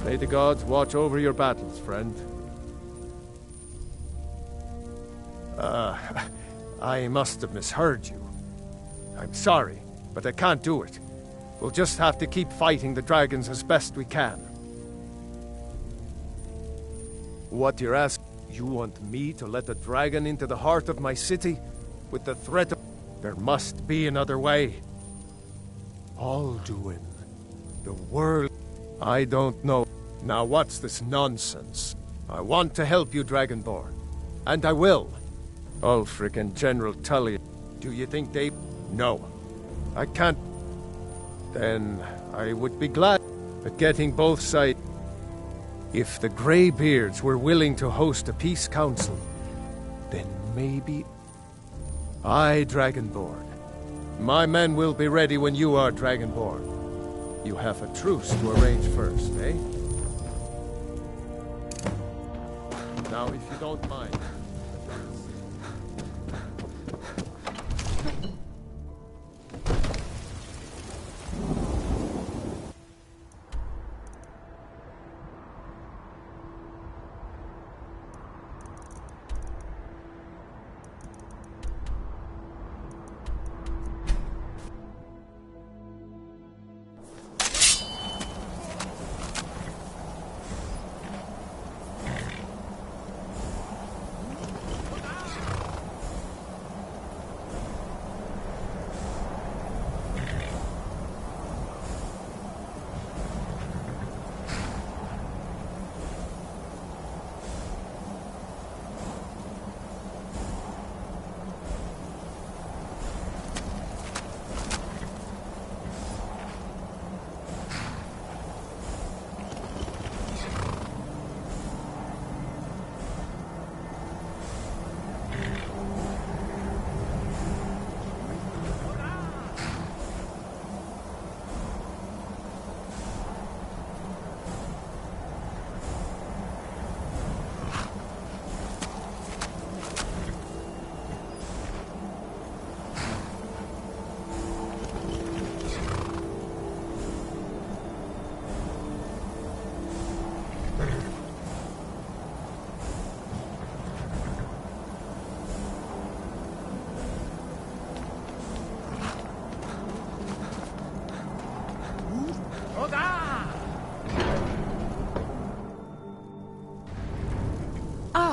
May the gods watch over your battles, friend. I must have misheard you. I'm sorry, but I can't do it. We'll just have to keep fighting the dragons as best we can. What you're asking? You want me to let a dragon into the heart of my city? With the threat of... There must be another way. Alduin. The world... I don't know. Now what's this nonsense? I want to help you, Dragonborn. And I will. Ulfric and General Tully. Do you think they... No. I can't... Then I would be glad at getting both sides. If the Greybeards were willing to host a peace council, then maybe... Aye, Dragonborn. My men will be ready when you are, Dragonborn. You have a truce to arrange first, eh? Now, if you don't mind...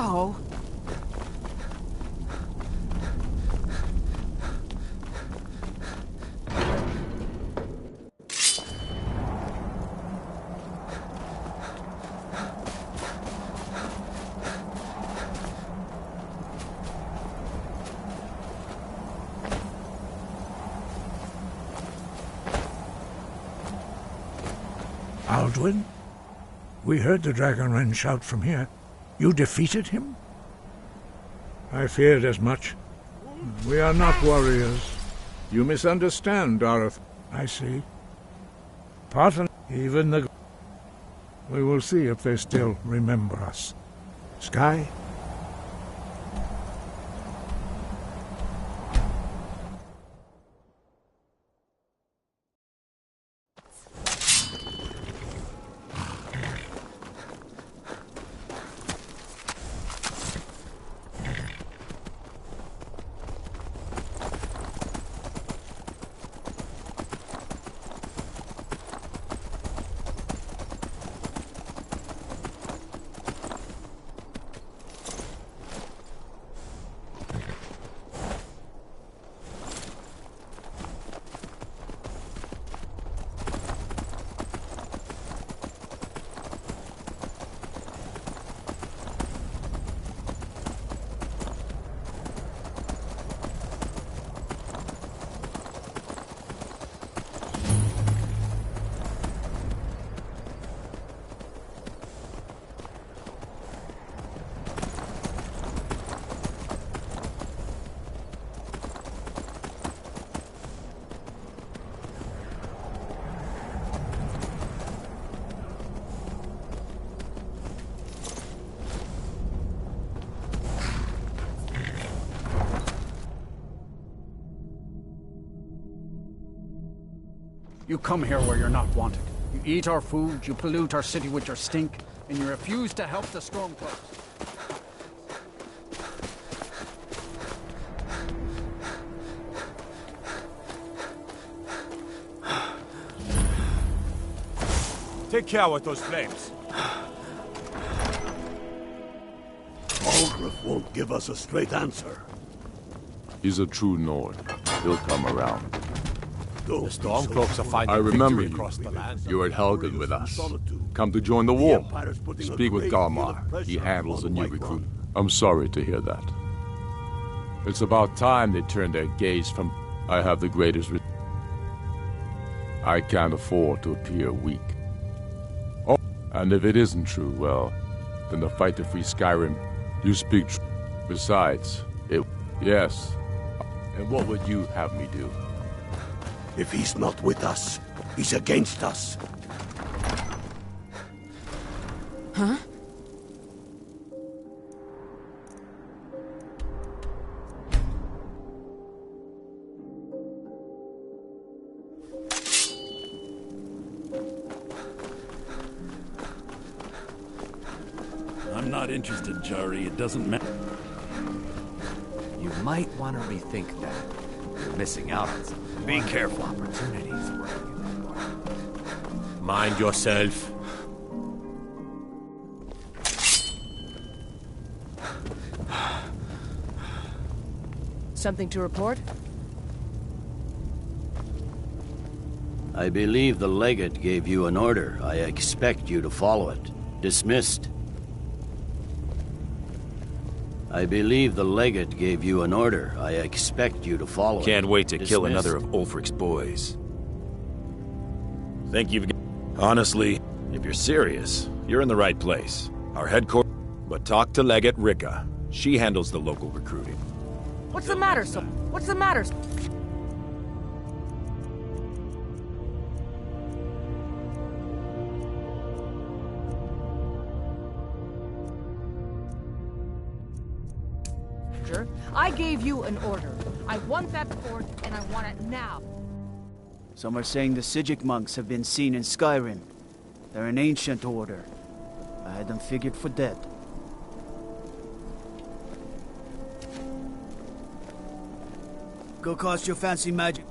Oh. Alduin? We heard the Dragonren shout from here. You defeated him? I feared as much. We are not warriors. You misunderstand, Dareth. I see. Pardon, even the... We will see if they still remember us. Sky? You come here where you're not wanted. You eat our food, you pollute our city with your stink, and you refuse to help the Stormcloaks. Take care with those flames. Algrith won't give us a straight answer. He's a true Nord. He'll come around. The Stormcloaks are finding I remember victory you. across the land. You were at Helgen with us. Come to join the war. Empire's putting a Speak with great deal of Garmar. pressure He handles the on new White recruit. Run. I'm sorry to hear that. It's about time they turned their gaze from I have the greatest I can't afford to appear weak. Oh, and if it isn't true, well, then the fight to free Skyrim, you speak true. Besides, yes. And what would you have me do? If he's not with us, he's against us. Huh? I'm not interested, Jari. It doesn't matter. You might want to rethink that. You're missing out on some Be careful. opportunities working in that garden. Mind yourself. Something to report? I believe the legate gave you an order. I expect you to follow it. Dismissed. I believe the legate gave you an order. I expect you to follow it. Can't wait to kill Dismissed. another of Ulfric's boys. Think you've... Honestly, if you're serious, you're in the right place. Our headquarters... But talk to Legate Rika. She handles the local recruiting. What's the matter, son? What's the matter? I gave you an order. I want that fort, and I want it now. Some are saying the Sijic monks have been seen in Skyrim. They're an ancient order. I had them figured for dead. Go cast your fancy magic.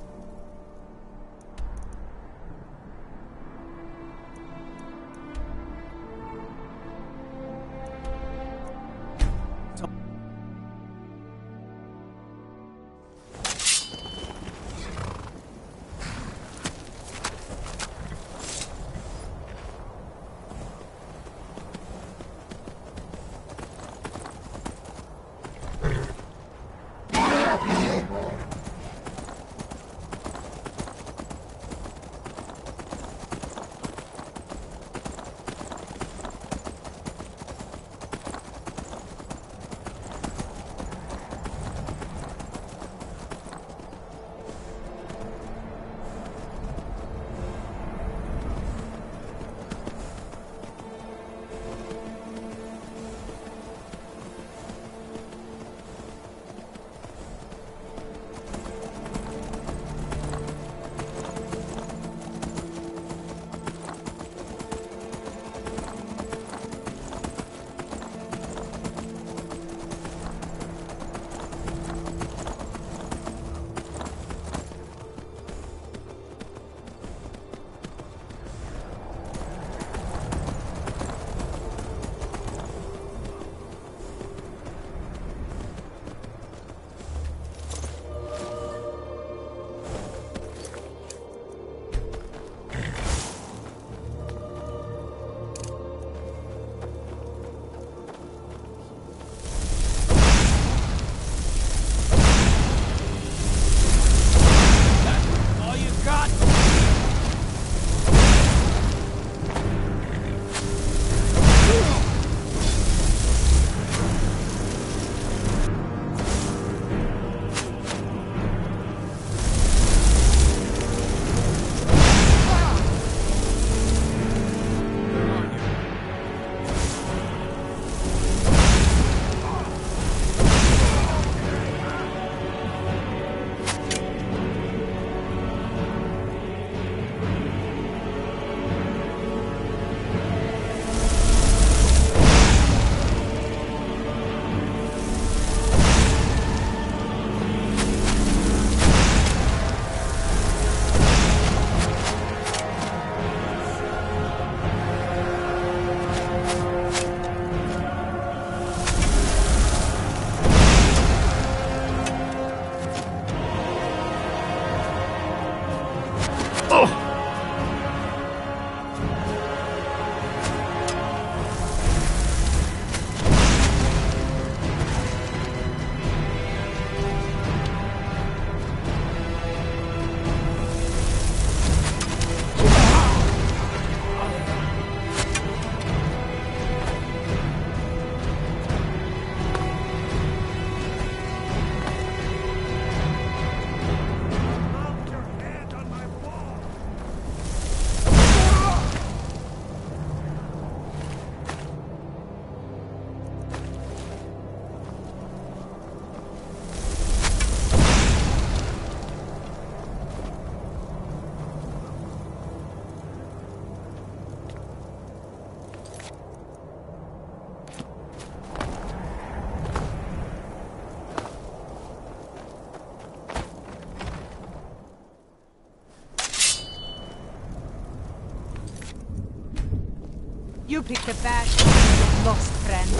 You picked a bad one, lost friend.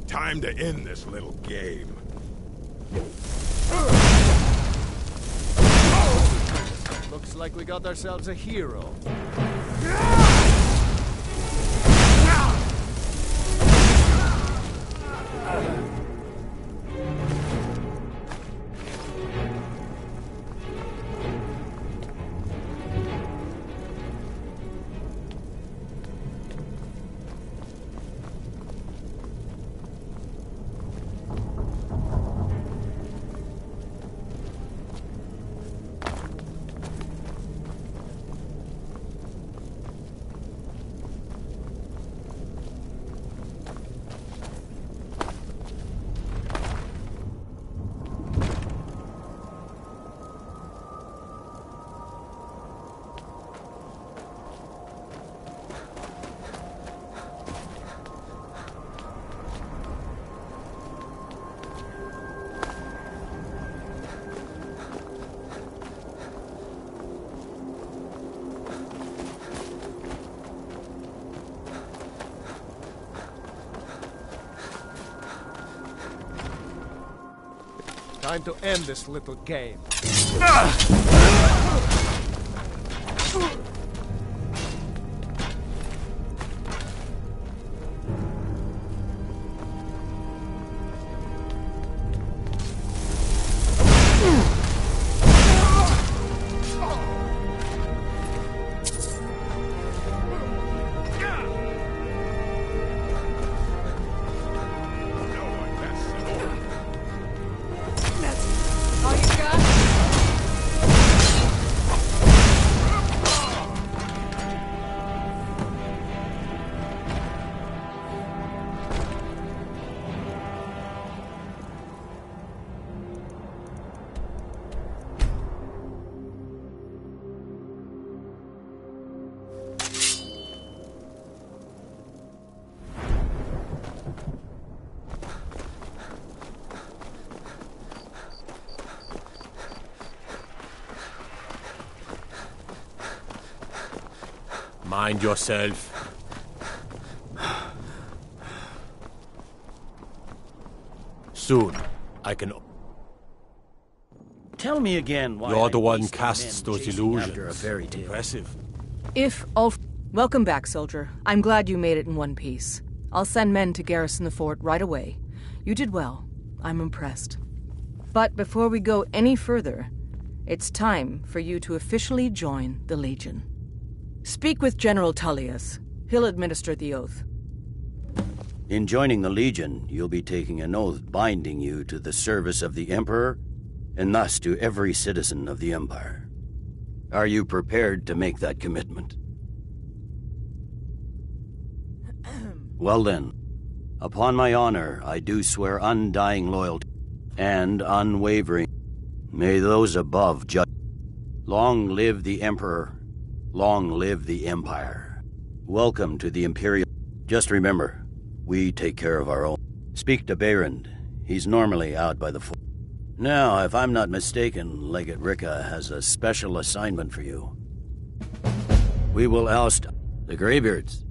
Time to end this little game. Looks like we got ourselves a hero. Time to end this little game. Mind yourself. Soon, I can... Tell me again why You're the I one wasted casts men those chasing after a illusions. fairy tale. Impressive. Welcome back, soldier. I'm glad you made it in one piece. I'll send men to garrison the fort right away. You did well. I'm impressed. But before we go any further, it's time for you to officially join the Legion. Speak with General Tullius. He'll administer the oath. In joining the Legion, you'll be taking an oath binding you to the service of the Emperor, and thus to every citizen of the Empire. Are you prepared to make that commitment? Well then, upon my honor, I do swear undying loyalty and unwavering. May those above judge. Long live the Emperor. Long live the Empire. Welcome to the Imperial... Just remember, we take care of our own. Speak to Behrend. He's normally out by the fort. Now, if I'm not mistaken, Legate Ricka has a special assignment for you. We will oust the Greybeards.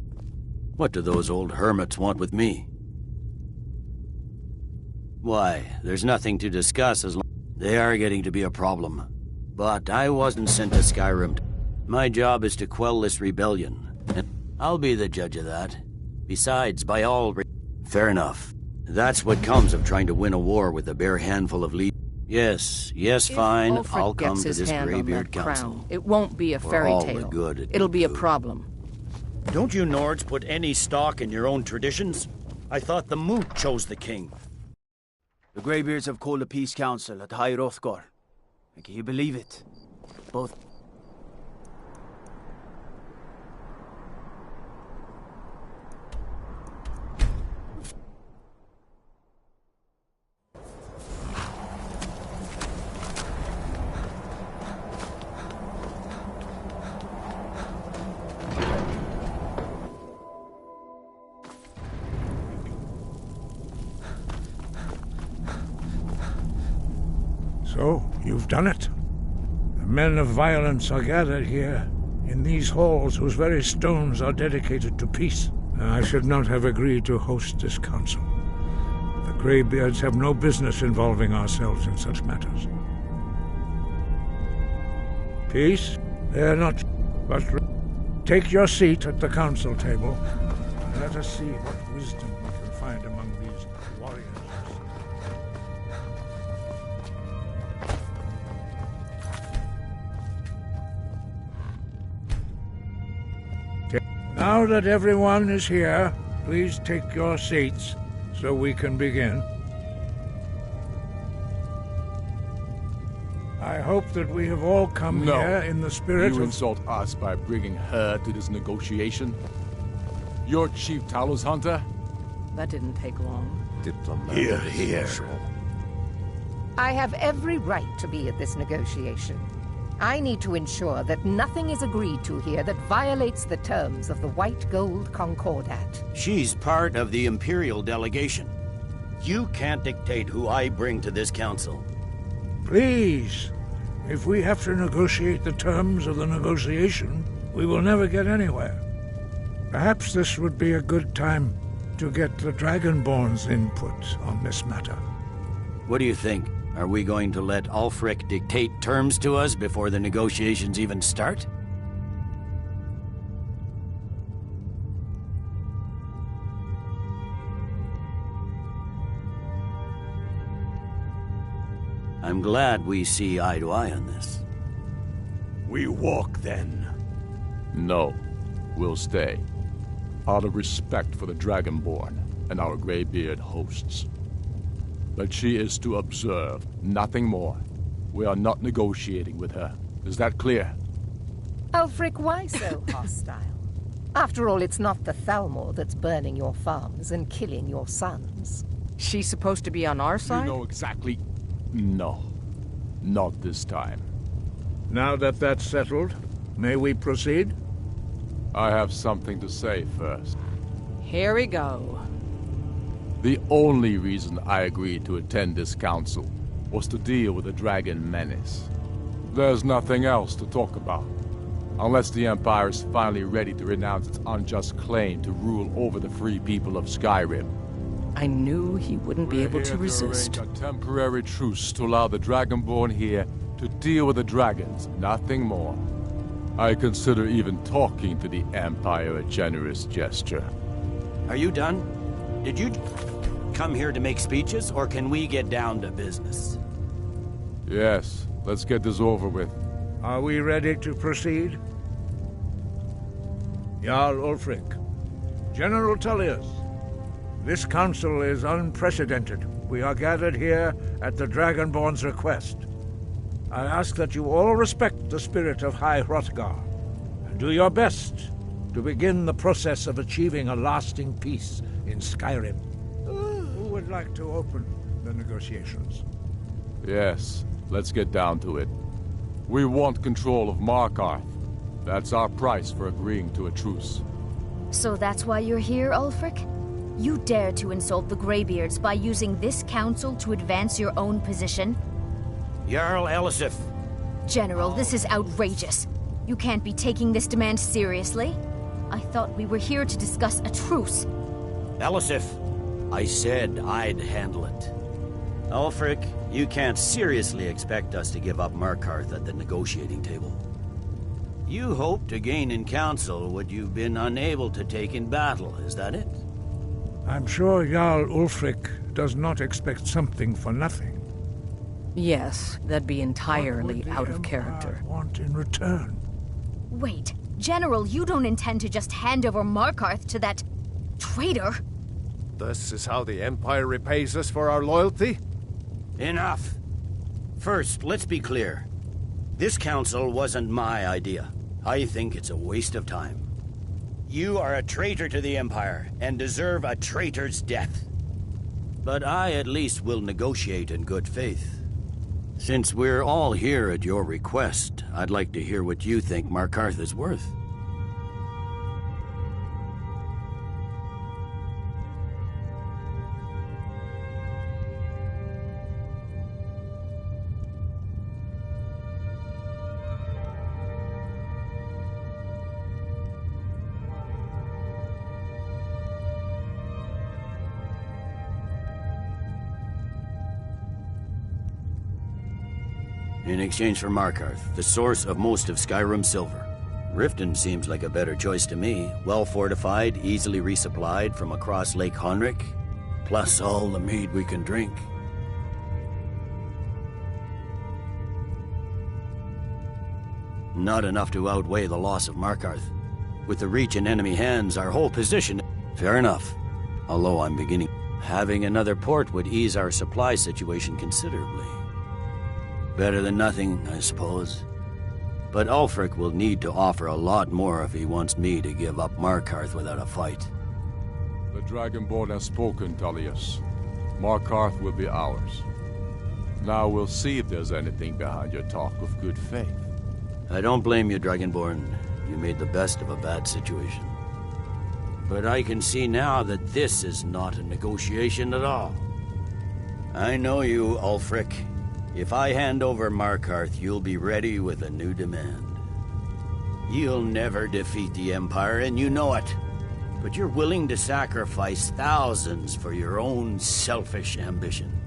What do those old hermits want with me? Why, there's nothing to discuss as long... They are getting to be a problem. But I wasn't sent to Skyrim. My job is to quell this rebellion. And I'll be the judge of that. Besides, by all... Fair enough. That's what comes of trying to win a war with a bare handful of leaders. Yes, fine. Ulfric I'll come gets to his this hand on Greybeard that Council. crown, it won't be a For fairy all the tale. good it It'll will be a do. problem. Don't you Nords put any stock in your own traditions? I thought the Moot chose the king. The Greybeards have called a peace council at High Hrothgar. And can you believe it? Both... So, you've done it. The men of violence are gathered here, in these halls whose very stones are dedicated to peace. I should not have agreed to host this council. The Greybeards have no business involving ourselves in such matters. Peace? They're not... But take your seat at the council table, and let us see what wisdom we can find among these warriors. Now that everyone is here, please take your seats so we can begin. I hope that we have all come here in the spirit You of... insult us by bringing her to this negotiation? You're Chief Talos Hunter? That didn't take long. Hear, hear. I have every right to be at this negotiation. I need to ensure that nothing is agreed to here that violates the terms of the White Gold Concordat. She's part of the Imperial delegation. You can't dictate who I bring to this council. Please, if we have to negotiate the terms of the negotiation, we will never get anywhere. Perhaps this would be a good time to get the Dragonborn's input on this matter. What do you think? Are we going to let Ulfric dictate terms to us before the negotiations even start? I'm glad we see eye to eye on this. We walk then. No. We'll stay. Out of respect for the Dragonborn and our Greybeard hosts. But she is to observe, nothing more. We are not negotiating with her. Is that clear? Ulfric, why so hostile? After all, it's not the Thalmor that's burning your farms and killing your sons. She's supposed to be on our side? You know exactly... No. Not this time. Now that that's settled, may we proceed? I have something to say first. Here we go. The only reason I agreed to attend this council was to deal with the dragon menace. There's nothing else to talk about. Unless the Empire is finally ready to renounce its unjust claim to rule over the free people of Skyrim. I knew he wouldn't be able to resist. Arrange a temporary truce to allow the Dragonborn here to deal with the dragons, nothing more. I consider even talking to the Empire a generous gesture. Are you done? Did you come here to make speeches, or can we get down to business? Yes, let's get this over with. Are we ready to proceed? Jarl Ulfric, General Tullius, this council is unprecedented. We are gathered here at the Dragonborn's request. I ask that you all respect the spirit of High Hrothgar, and do your best to begin the process of achieving a lasting peace in Skyrim. Who would like to open the negotiations? Yes, let's get down to it. We want control of Markarth. That's our price for agreeing to a truce. So that's why you're here, Ulfric? You dare to insult the Greybeards by using this council to advance your own position? Jarl Elisif. General, this is outrageous. You can't be taking this demand seriously. I thought we were here to discuss a truce. Elisif, I said I'd handle it. Ulfric, you can't seriously expect us to give up Markarth at the negotiating table. You hope to gain in council what you've been unable to take in battle, is that it? I'm sure Jarl Ulfric does not expect something for nothing. Yes, that'd be entirely out of character. Want in return? Wait, General, you don't intend to just hand over Markarth to that traitor? This is how the Empire repays us for our loyalty? Enough. First, let's be clear. This council wasn't my idea. I think it's a waste of time. You are a traitor to the Empire, and deserve a traitor's death. But I at least will negotiate in good faith. Since we're all here at your request, I'd like to hear what you think Markarth is worth. In exchange for Markarth, the source of most of Skyrim's silver. Riften seems like a better choice to me. Well fortified, easily resupplied from across Lake Honric, plus all the mead we can drink. Not enough to outweigh the loss of Markarth. With the Reach in enemy hands, our whole position... Fair enough. Although I'm beginning... Having another port would ease our supply situation considerably. Better than nothing, I suppose. But Ulfric will need to offer a lot more if he wants me to give up Markarth without a fight. The Dragonborn has spoken, Tullius. Markarth will be ours. Now we'll see if there's anything behind your talk of good faith. I don't blame you, Dragonborn. You made the best of a bad situation. But I can see now that this is not a negotiation at all. I know you, Ulfric. If I hand over Markarth, you'll be ready with a new demand. You'll never defeat the Empire, and you know it. But you're willing to sacrifice thousands for your own selfish ambition.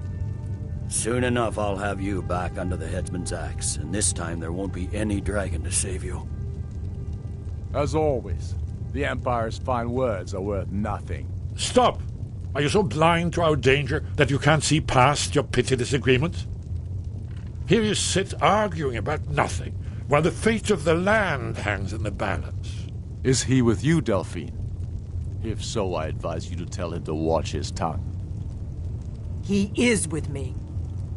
Soon enough, I'll have you back under the headsman's axe, and this time there won't be any dragon to save you. As always, the Empire's fine words are worth nothing. Stop! Are you so blind to our danger that you can't see past your petty disagreements? Here you sit arguing about nothing, while the fate of the land hangs in the balance. Is he with you, Delphine? If so, I advise you to tell him to watch his tongue. He is with me,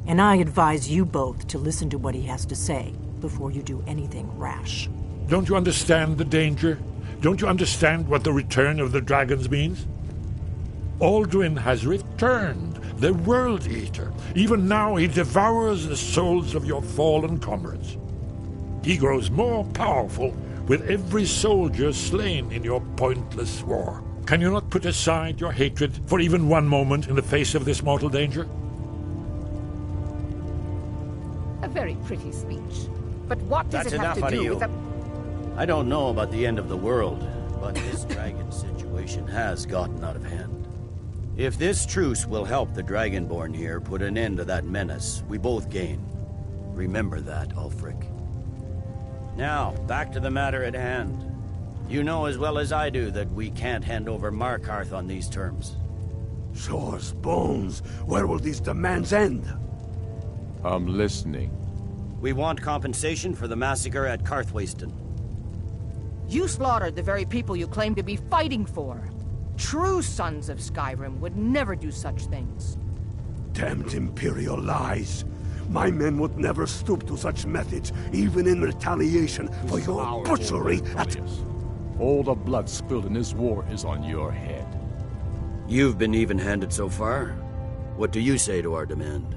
and I advise you both to listen to what he has to say before you do anything rash. Don't you understand the danger? Don't you understand what the return of the dragons means? Alduin has returned, the World Eater. Even now he devours the souls of your fallen comrades. He grows more powerful with every soldier slain in your pointless war. Can you not put aside your hatred for even one moment in the face of this mortal danger? A very pretty speech. But what does That's it have enough to out of do you. with the... I don't know about the end of the world, but this dragon situation has gotten out of hand. If this truce will help the Dragonborn here put an end to that menace, we both gain. Remember that, Ulfric. Now, back to the matter at hand. You know as well as I do that we can't hand over Markarth on these terms. Shores, bones, where will these demands end? I'm listening. We want compensation for the massacre at Karthwasten. You slaughtered the very people you claim to be fighting for. True sons of Skyrim would never do such things. Damned Imperial lies. My men would never stoop to such methods, even in retaliation for your butchery at... All the blood spilled in this war is on your head. You've been even-handed so far. What do you say to our demand?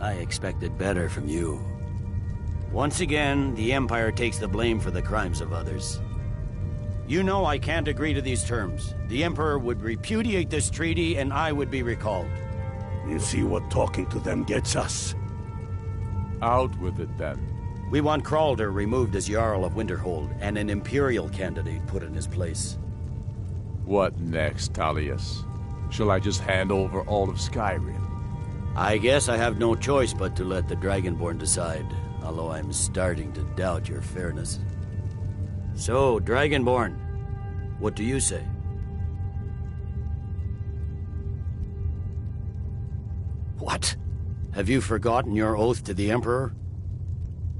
I expected better from you. Once again, the Empire takes the blame for the crimes of others. You know I can't agree to these terms. The Emperor would repudiate this treaty, and I would be recalled. You see what talking to them gets us? Out with it, then. We want Kralder removed as Jarl of Winterhold, and an Imperial candidate put in his place. What next, Tullius? Shall I just hand over all of Skyrim? I guess I have no choice but to let the Dragonborn decide, although I'm starting to doubt your fairness. So, Dragonborn, what do you say? What? Have you forgotten your oath to the Emperor?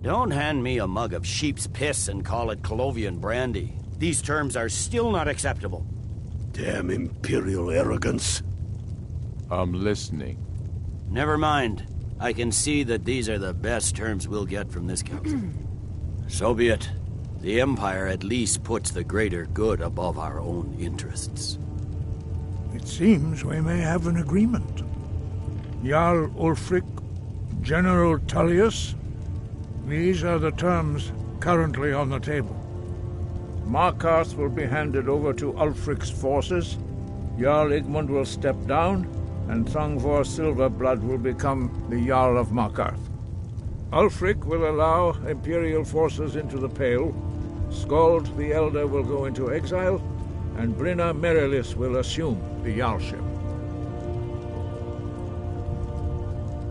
Don't hand me a mug of sheep's piss and call it Colovian brandy. These terms are still not acceptable. Damn Imperial arrogance. I'm listening. Never mind. I can see that these are the best terms we'll get from this council. So be it. The Empire at least puts the greater good above our own interests. It seems we may have an agreement. Jarl Ulfric, General Tullius, these are the terms currently on the table. Markarth will be handed over to Ulfric's forces, Jarl Igmund will step down, and Thangvor Silverblood will become the Jarl of Markarth. Ulfric will allow Imperial forces into the Pale, Skald the Elder will go into exile, and Brinna Merilis will assume the Jarlship.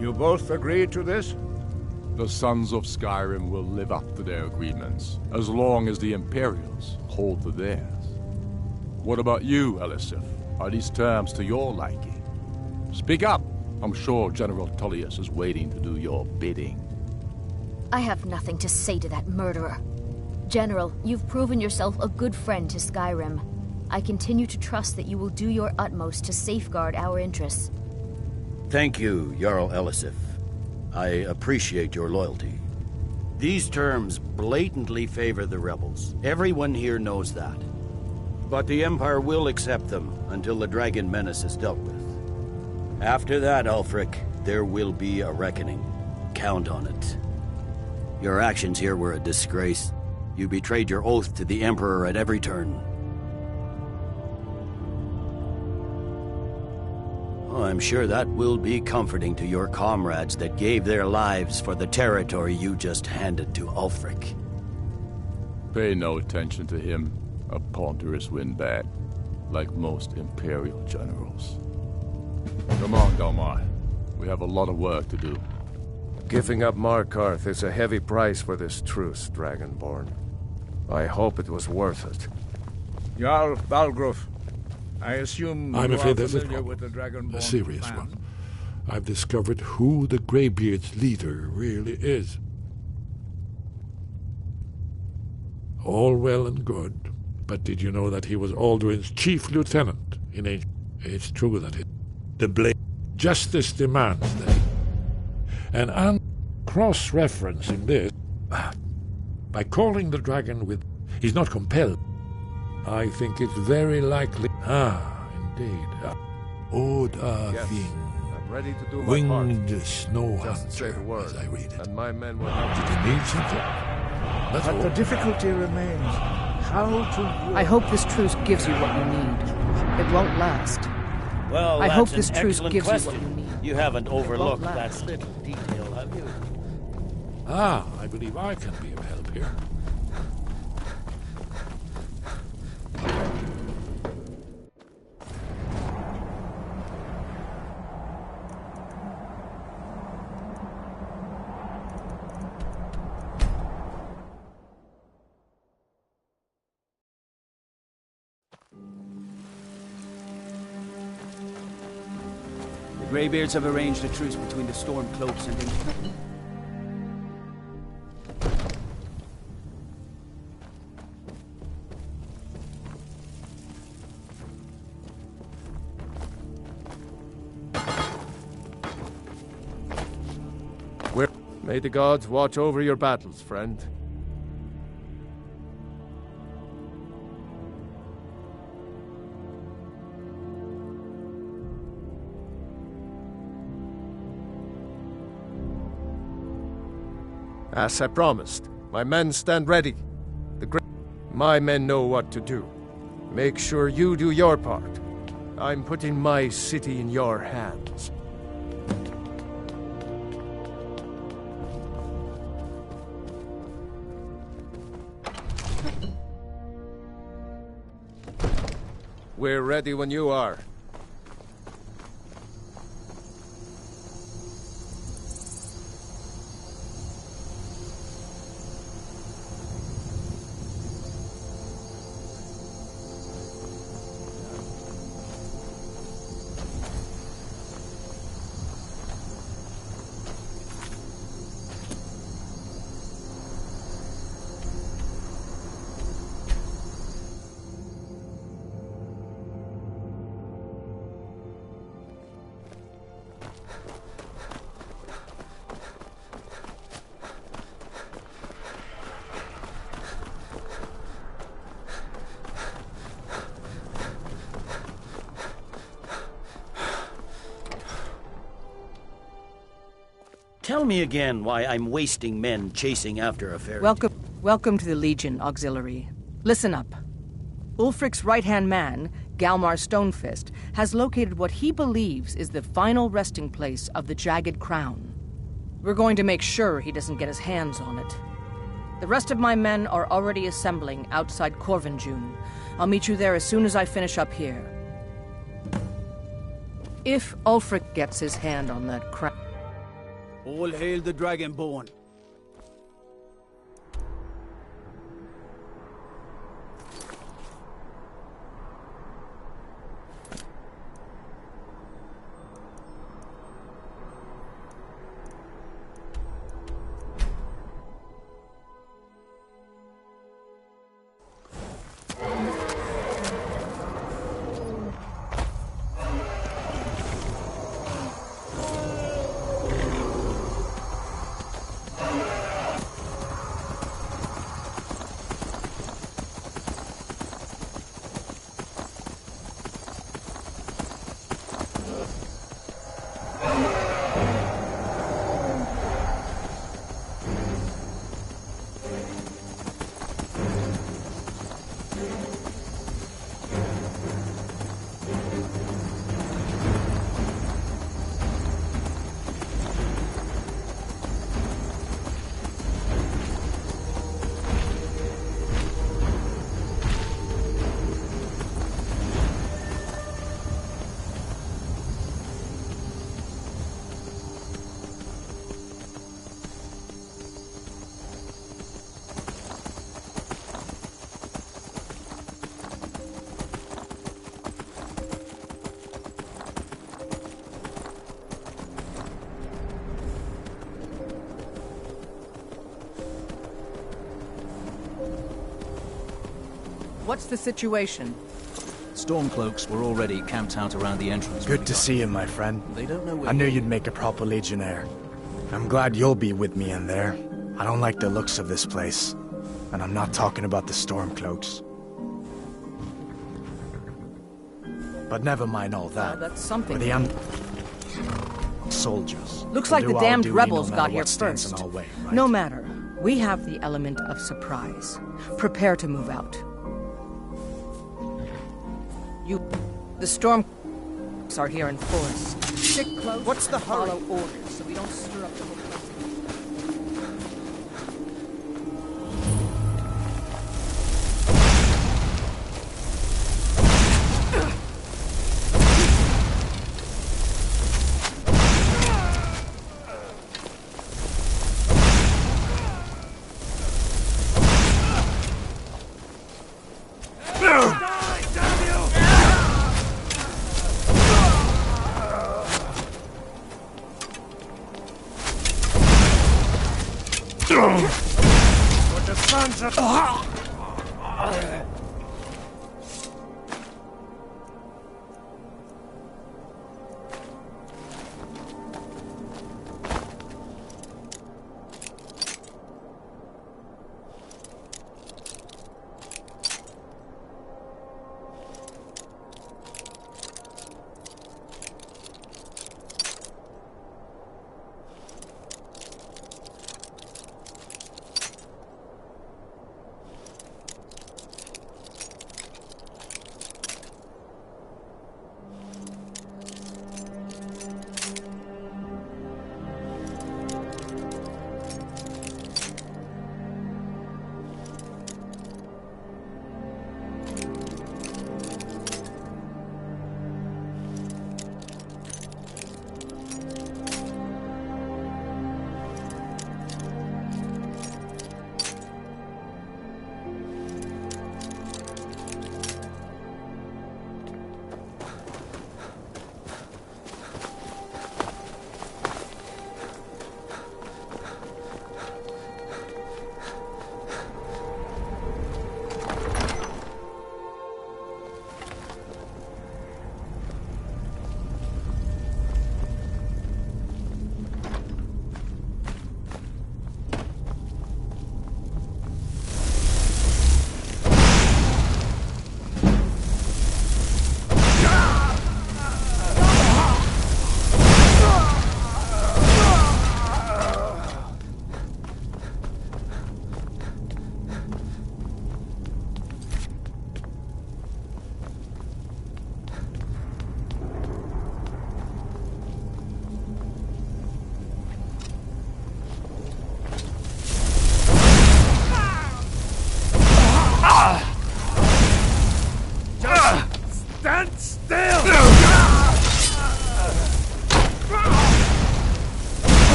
You both agree to this? The Sons of Skyrim will live up to their agreements, as long as the Imperials hold to theirs. What about you, Elisif? Are these terms to your liking? Speak up! I'm sure General Tullius is waiting to do your bidding. I have nothing to say to that murderer. General, you've proven yourself a good friend to Skyrim. I continue to trust that you will do your utmost to safeguard our interests. Thank you, Jarl Elisif. I appreciate your loyalty. These terms blatantly favor the rebels. Everyone here knows that. But the Empire will accept them until the Dragon Menace is dealt with. After that, Ulfric, there will be a reckoning. Count on it. Your actions here were a disgrace. You betrayed your oath to the Emperor at every turn. Oh, I'm sure that will be comforting to your comrades that gave their lives for the territory you just handed to Ulfric. Pay no attention to him. A ponderous windbag, like most Imperial generals. Come on, Galmar. We have a lot of work to do. Giving up Markarth is a heavy price for this truce, Dragonborn. I hope it was worth it. Jarl Balgruf, I assume I'm you afraid are there's a familiar problem. with the Dragonborn A serious plan. one. I've discovered who the Greybeard's leader really is. All well and good, but did you know that he was Alduin's chief lieutenant in a... It's true that the blade... Justice demands that and cross-referencing this, by calling the dragon with... He's not compelled. I think it's very likely... indeed. Oda Yes, Thing. I'm ready to do my part. Winged snow Just say hunter, the word, as I read it. and my men will Did help you need something? That's But all. the difficulty remains how to... I hope this truce gives you what you need. It won't last. Well, I that's hope this an truce excellent gives question. you what you need. You haven't overlooked won't that last. little detail, have you? I believe I can be of help here. The Greybeards have arranged a truce between the Stormcloaks and the... May the gods watch over your battles, friend. As I promised, my men stand ready. My men know what to do. Make sure you do your part. I'm putting my city in your hands. We're ready when you are. Tell me again why I'm wasting men chasing after a fairy. Welcome to the Legion, Auxiliary. Listen up. Ulfric's right-hand man, Galmar Stonefist, has located what he believes is the final resting place of the Jagged Crown. We're going to make sure he doesn't get his hands on it. The rest of my men are already assembling outside Corvinjune. I'll meet you there as soon as I finish up here. If Ulfric gets his hand on that crown... All hail the Dragonborn. What's the situation? Stormcloaks were already camped out around the entrance. Good to see you, my friend. They don't know where I knew you'd make a proper legionnaire. I'm glad you'll be with me in there. I don't like the looks of this place. And I'm not talking about the Stormcloaks. But never mind all that. That's something. We're the soldiers. Looks We'll like the do our damned duty rebels no got matter here what stands first. in our way, right? No matter. We have the element of surprise. Prepare to move out. The storm are here in force. Stick close. What's the hurry? Follow orders so we don't stir up the whole place. What the sons of...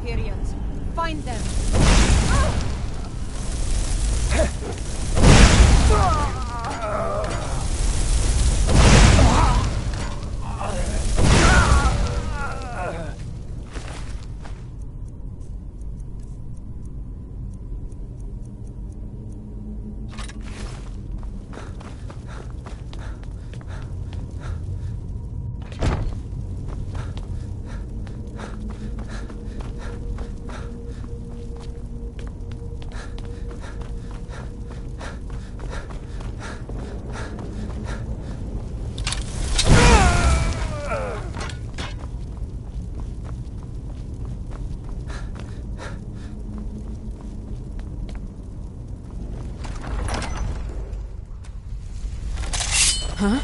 Empyreans. Find them. Huh?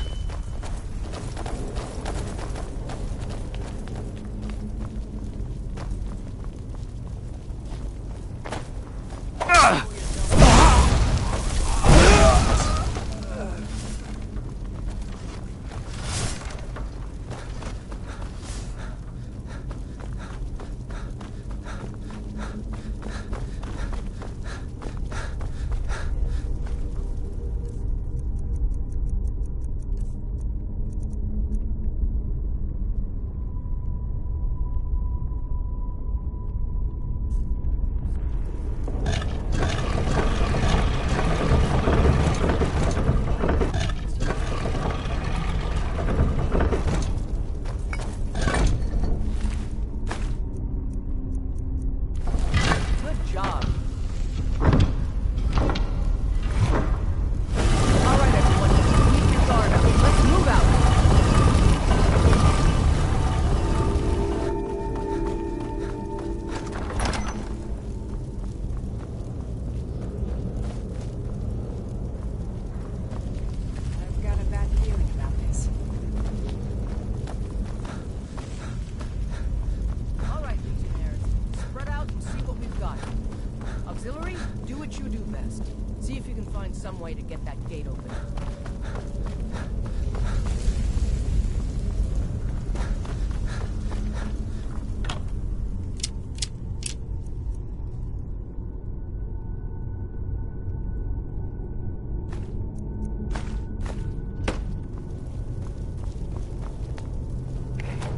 Some way to get that gate open.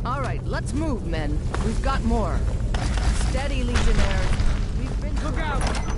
All right, let's move, men. We've got more. Steady, Legionnaires. We've been... Look out!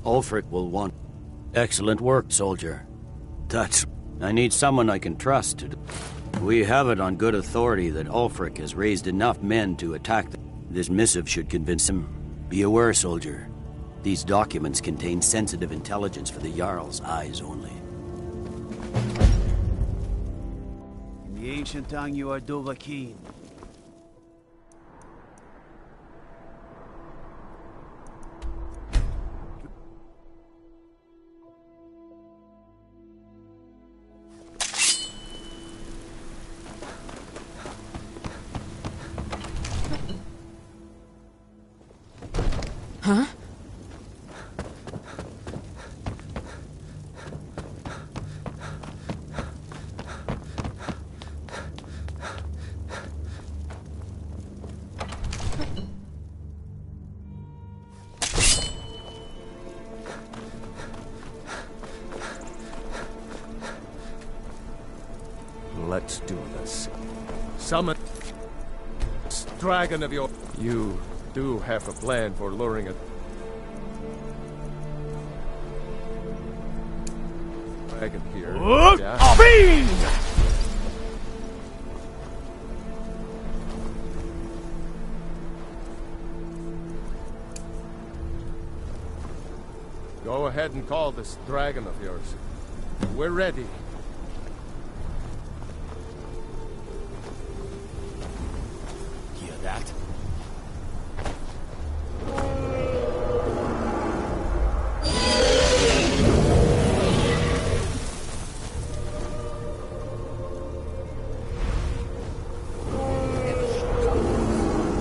Ulfric will want... Excellent work, soldier. I need someone I can trust to... We have it on good authority that Ulfric has raised enough men to attack them. This missive should convince him. Be aware, soldier. These documents contain sensitive intelligence for the Jarl's eyes only. In the ancient tongue, you are Dovahkiin. Huh? Let's do this. Summon this dragon of your... You do have a plan for luring a dragon here. Yeah. Fiend! Go ahead and call this dragon of yours. We're ready. Hear that?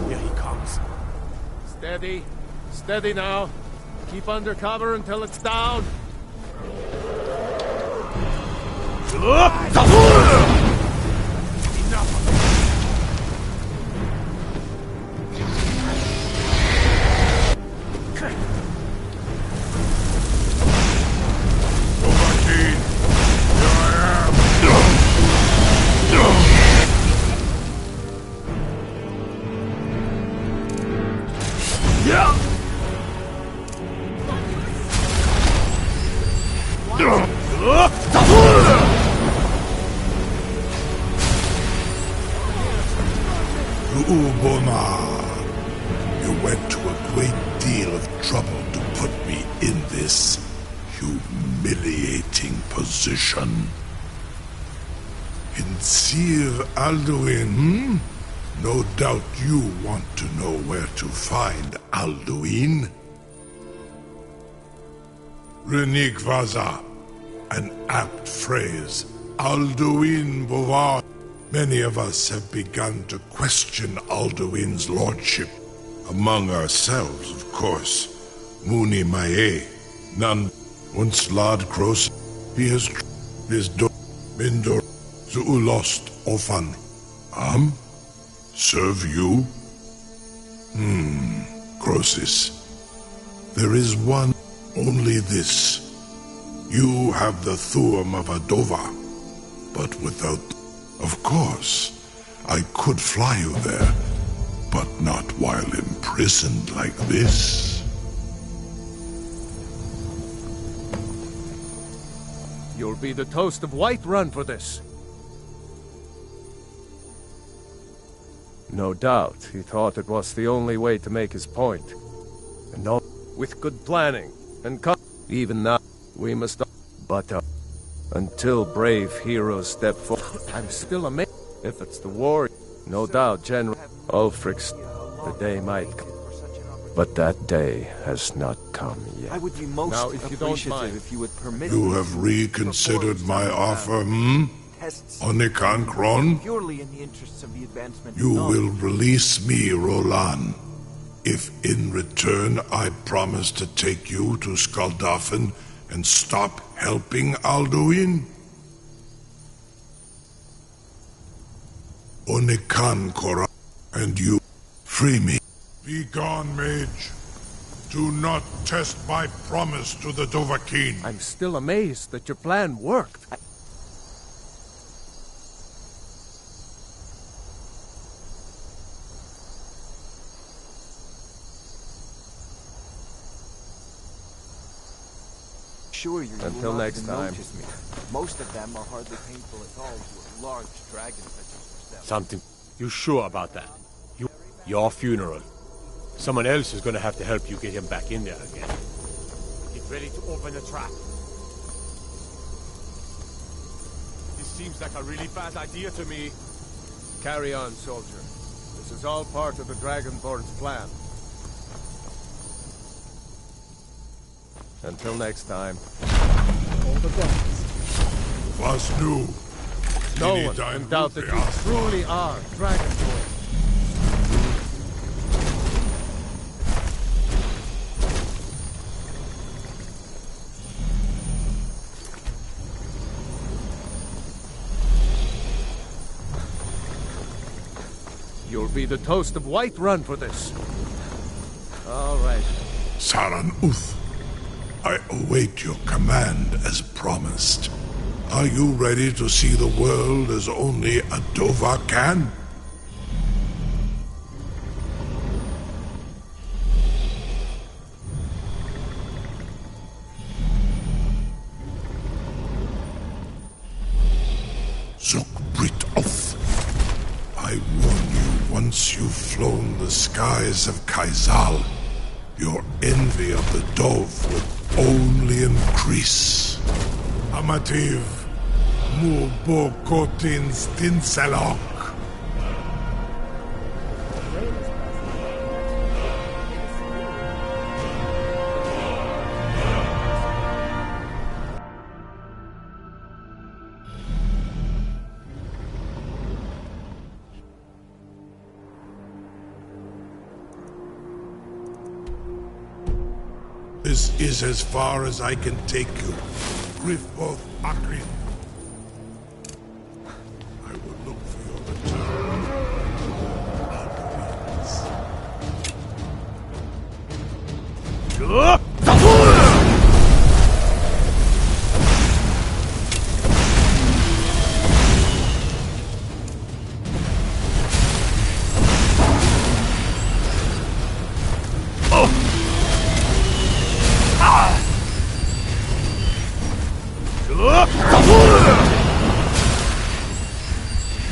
Here he comes. Steady. Steady now. Keep under cover until it's down. You went to a great deal of trouble to put me in this humiliating position. In Sir Alduin, No doubt you want to know where to find Alduin. Renigvaza, an apt phrase. Alduin Bovar. Many of us have begun to question Alduin's lordship. Among ourselves, of course. Muni Mae, none once Lad Kroos. He has his do Mindor Zuulost Ofan. Serve you? Croesus. There is one, only this. You have the Thuum of Adova, but without... Of course, I could fly you there, but not while imprisoned like this. You'll be the toast of Whiterun for this. No doubt, he thought it was the only way to make his point. And all with good planning and even now, we must... But until brave heroes step forward, I'm still amazed. If it's the war, no doubt General Ulfric's... The day might come. But that day has not come yet. I would be most now, if you don't mind, if you would permit You have reconsidered my offer, Onikan Kron? Purely in the interests of the advancement You will release me, Roland, if in return I promise to take you to Skaldafen and stop helping Alduin? Onikan Kora, and you free me. Be gone, mage. Do not test my promise to the Dovahkiin. I'm still amazed that your plan worked. assure you, Until next time. me. Most of them are hardly painful at all to a large dragon such as yourself. Something. You sure about that? Your funeral. Someone else is gonna have to help you get him back in there again. Get ready to open the trap. This seems like a really bad idea to me. Carry on, soldier. This is all part of the Dragonborn's plan. Until next time. All the best. Was new. No one can doubt that you truly are Dragonborn. You'll be the toast of Whiterun for this. All right. Saran Uth, I await your command as promised. Are you ready to see the world as only a Dova can? Zukbrit Oth, I warn you, once you've flown the skies of Kaizal, your envy of the Dove will only increase. Amativ, Mubo Kotins Tinselok. This is as far as I can take you. Griffboth Akrin. I will look for your return.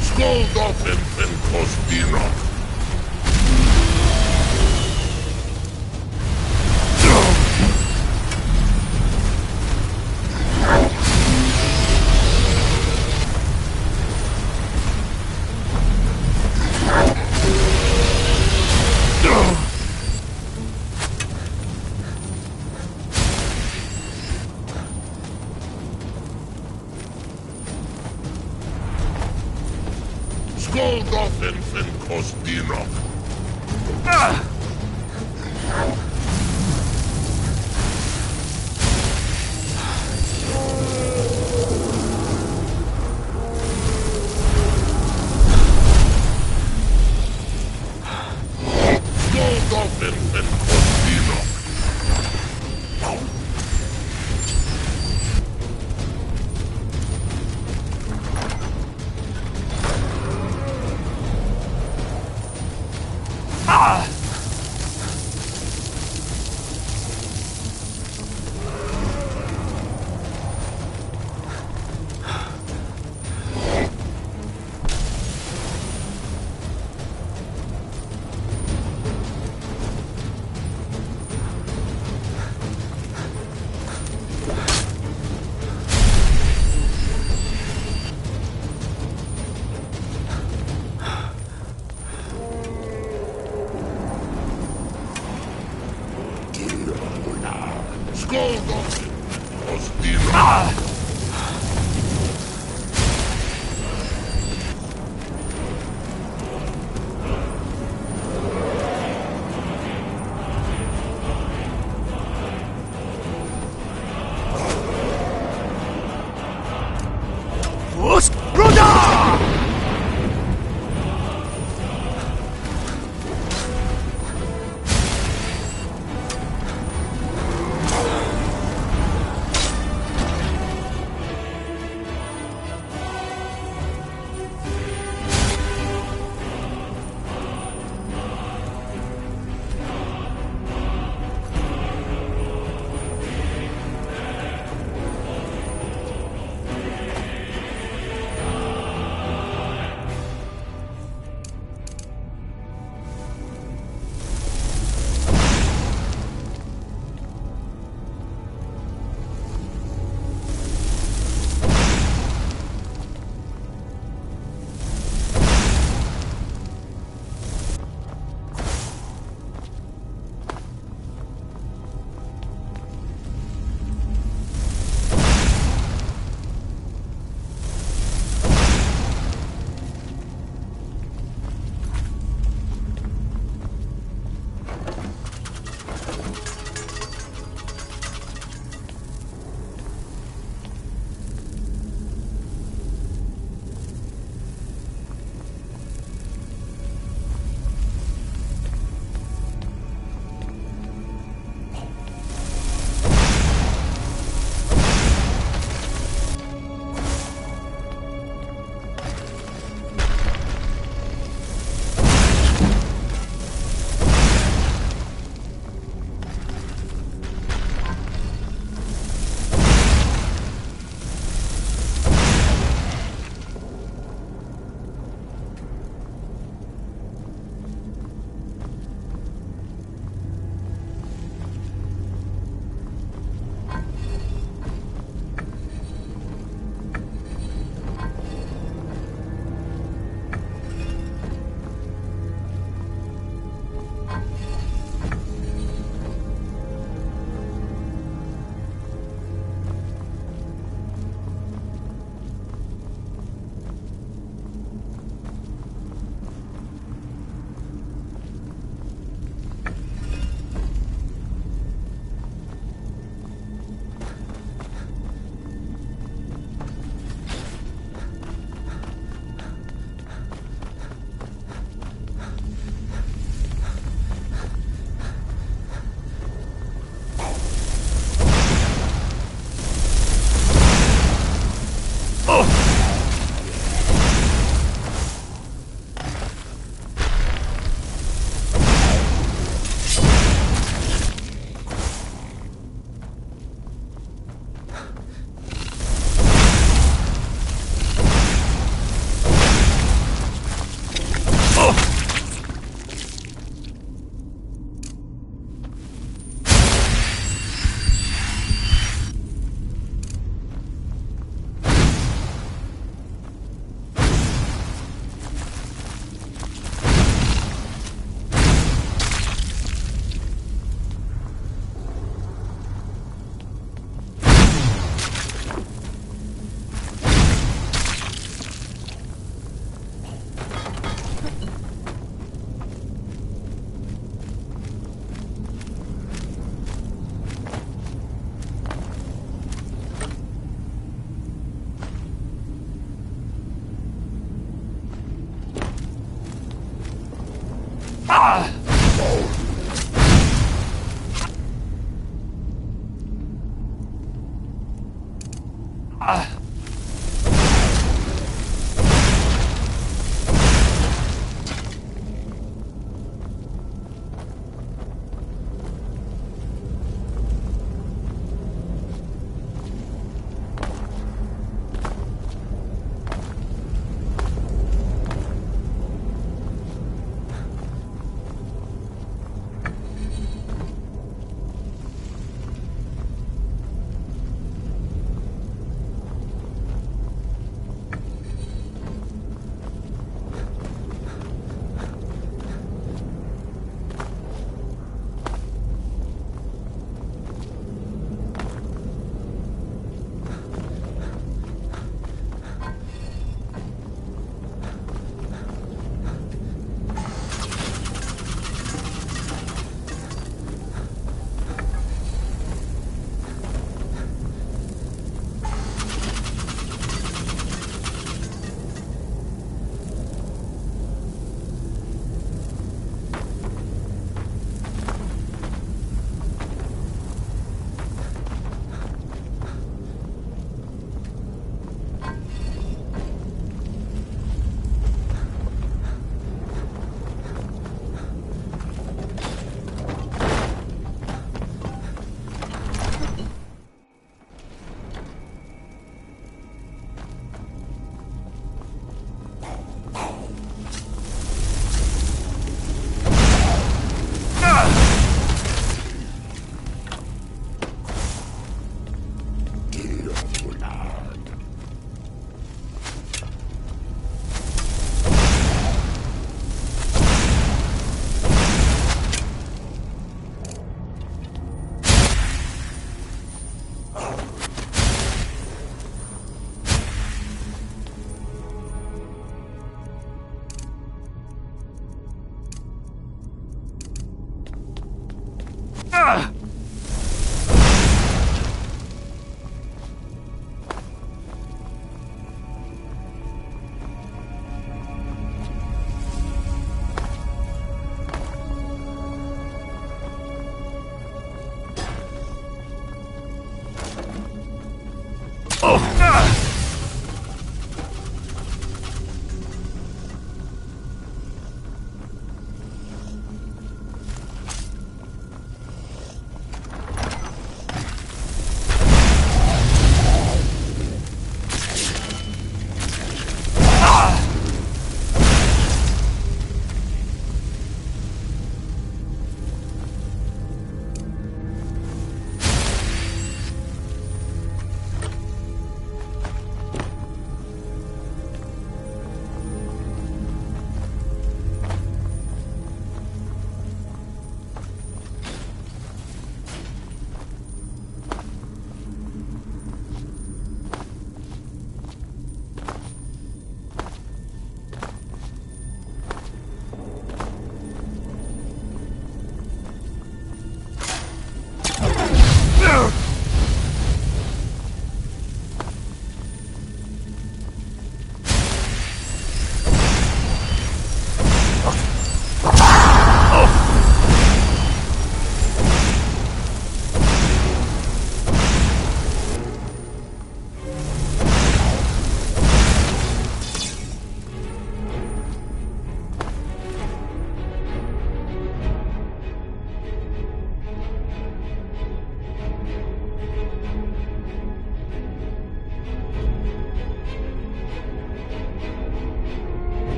Skoldofen en Kostinok. Skoldofen en Kostinok. Skoldofen en Kostinok.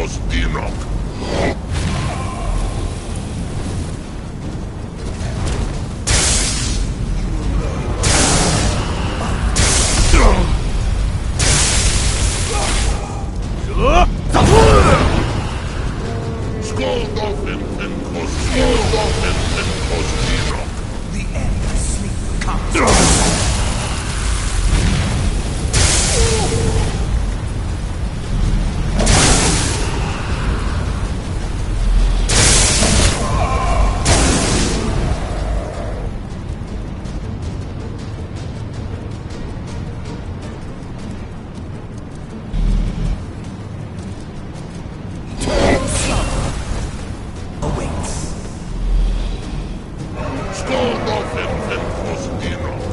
Kostinok. Skoldoffen and Kostinok. The end of sleep comes. Skoldoffen and Kostinok.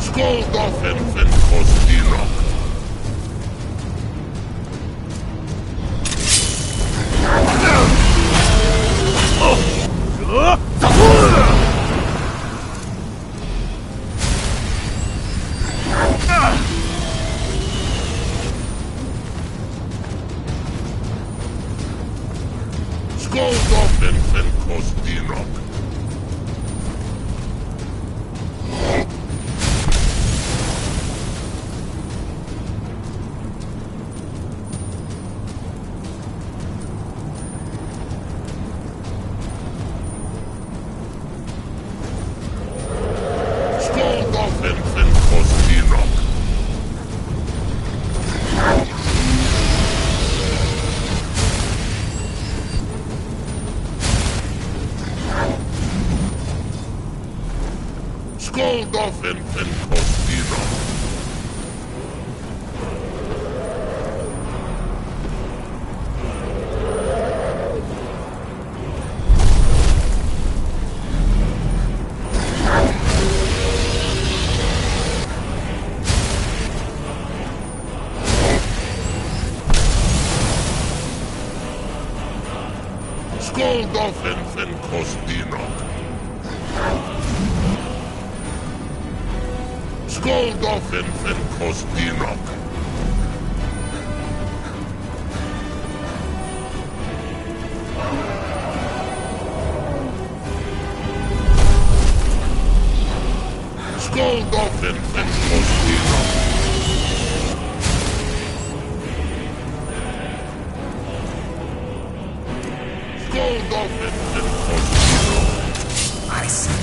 Skoldoffen and Kostinok. Skoldoffen and Kostinok. Skoldoffen and Kostinok. Skoldoffen and Kostinok. Skoldoffen and Kostinok. Skoldoffen and Kostinok. Skoldoffen and Kostinok. I see.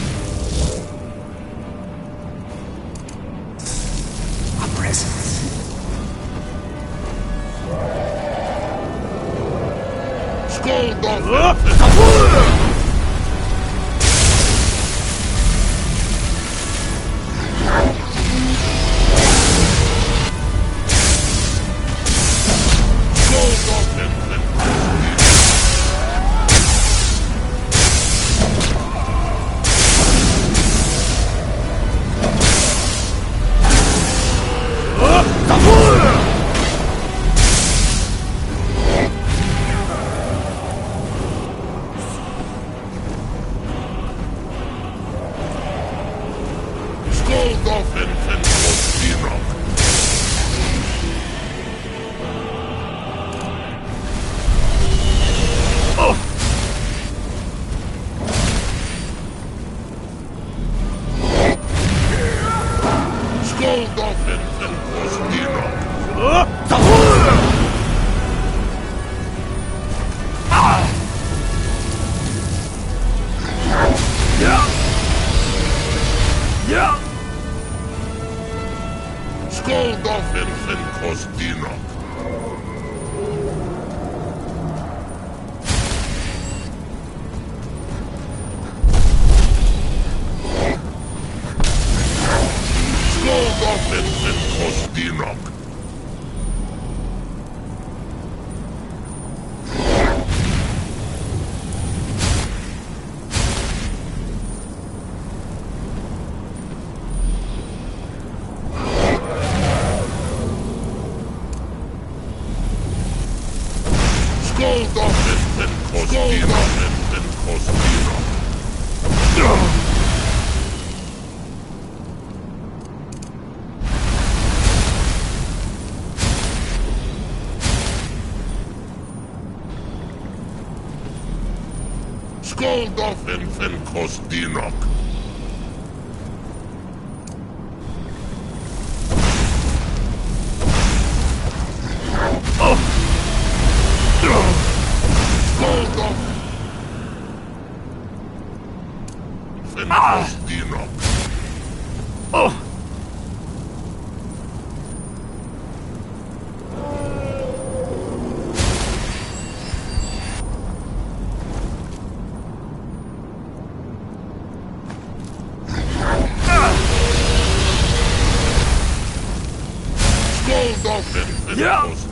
A presence. Skoldoffen and Kostinok. Skoldoffen and Kostinok. Skoldoffen and Kostinok. Skoldoffen and Kostinok. Skoldoffen and Kostinok. Skoldoffen and Kostinok. Skål doffen fen kostinok. Skål doffen fen kostinok.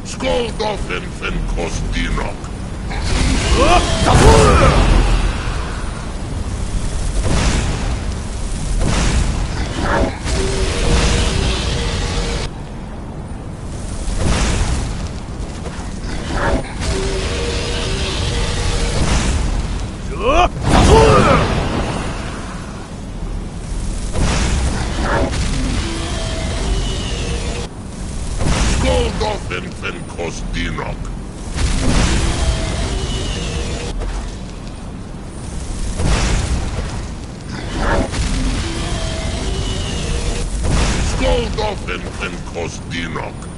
Skål doffen fen kostinok. Skål doffen fen kostinok. Skål doffen fen kostinok.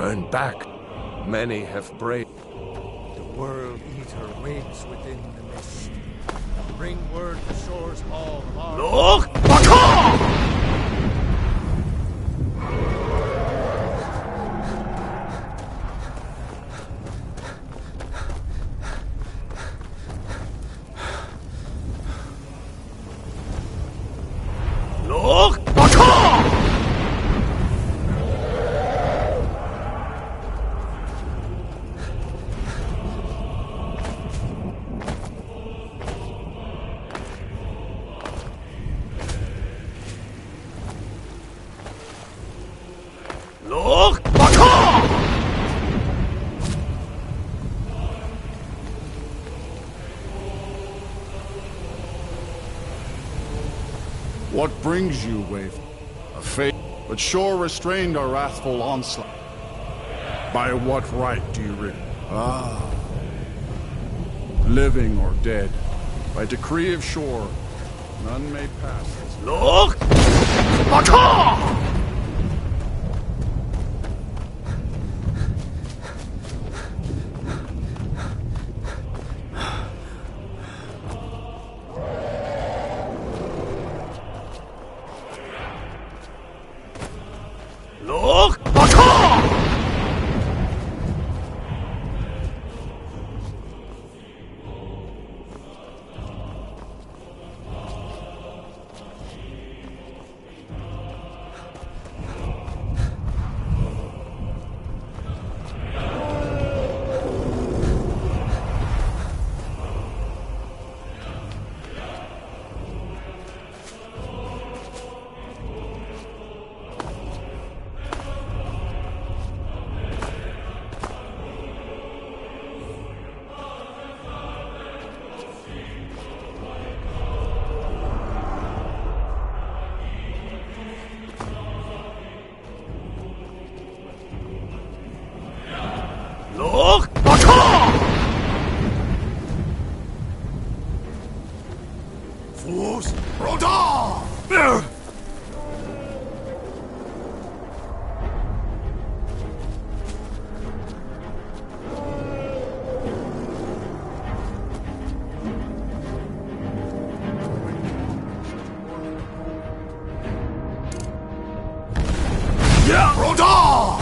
turn back. Many have braved. The World Eater waits within the mist. Bring word to Shore's Hall of our... Look! Baka! What brings you, Wave? A fate, but Shore restrained our wrathful onslaught. By what right do you rid? Living or dead, by decree of Shore, none may pass this. Look! Baka! Look! Baka! Look! Baka! Fools! Rodar! Yeah! Rodar!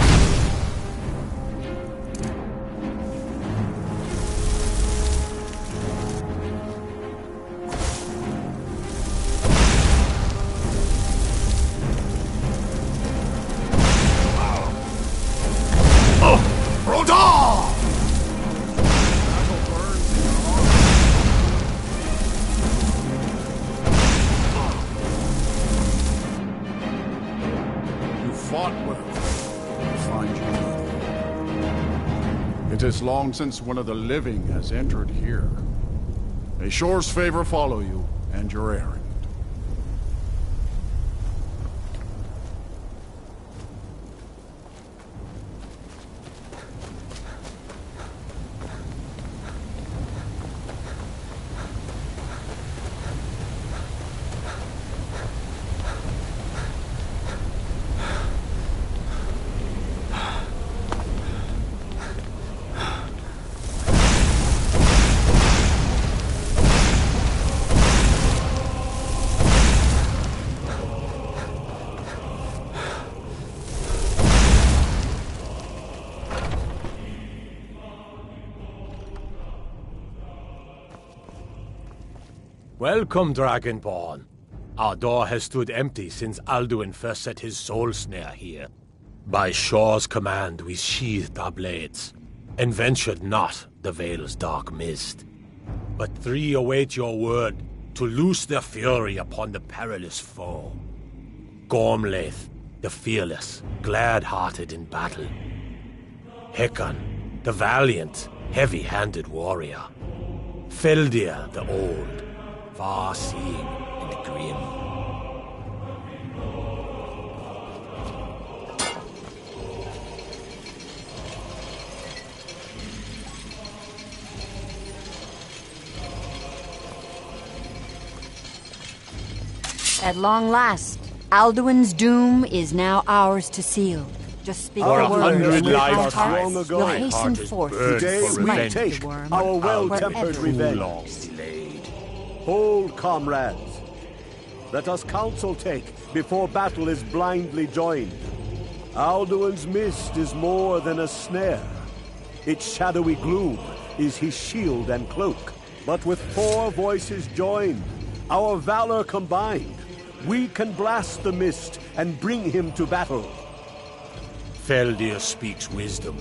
It is long since one of the living has entered here. May Shore's favor follow you and your errand. Welcome, Dragonborn. Our door has stood empty since Alduin first set his soul snare here. By Shore's command, we sheathed our blades, and ventured not the Vale's dark mist. But three await your word to loose their fury upon the perilous foe. Gormlaith, the fearless, glad-hearted in battle. Hekon, the valiant, heavy-handed warrior. Feldir, the old, far-seeing and grim. At long last, Alduin's doom is now ours to seal. Just speak For the word. 100 Your lives heart long ago, will my hasten heart is forth. burned Today for we revenge. take worm, our well-tempered wherever. revenge. Too long delayed. Hold, comrades. Let us counsel take before battle is blindly joined. Alduin's mist is more than a snare. Its shadowy gloom is his shield and cloak. But with 4 voices joined, our valor combined, we can blast the mist and bring him to battle. Feldir speaks wisdom.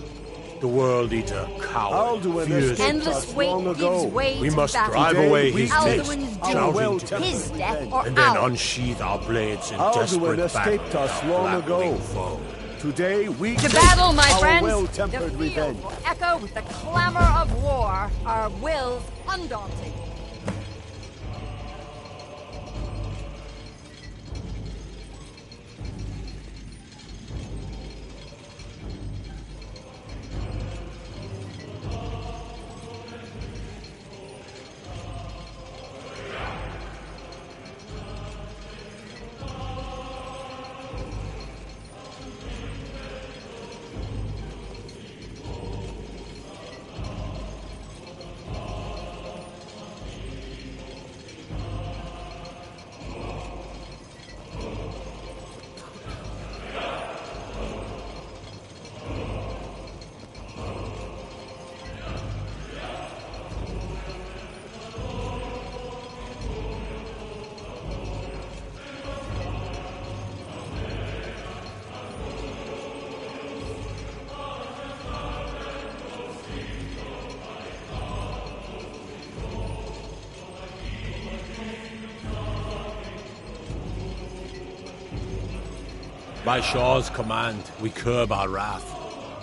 The World Eater coward, Alduin fears escaped Endless us wait long gives ago. way We to must battle. drive Today away we his take mist, Alduin's our doom, well-tempered his death revenge. or and then ours. unsheath our blades in Alduin desperate escaped battle us with our long ago. black-winged foe. Today we To take battle, my our friends! The well-tempered field revenge. will echo with the clamor of war, our wills undaunted. By Shaw's command, we curb our wrath.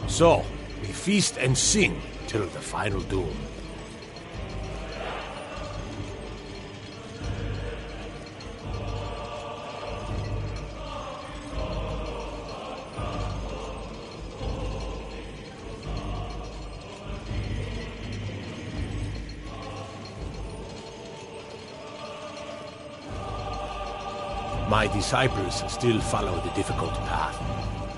So, we feast and sing till the final doom. My disciples still follow the difficult path.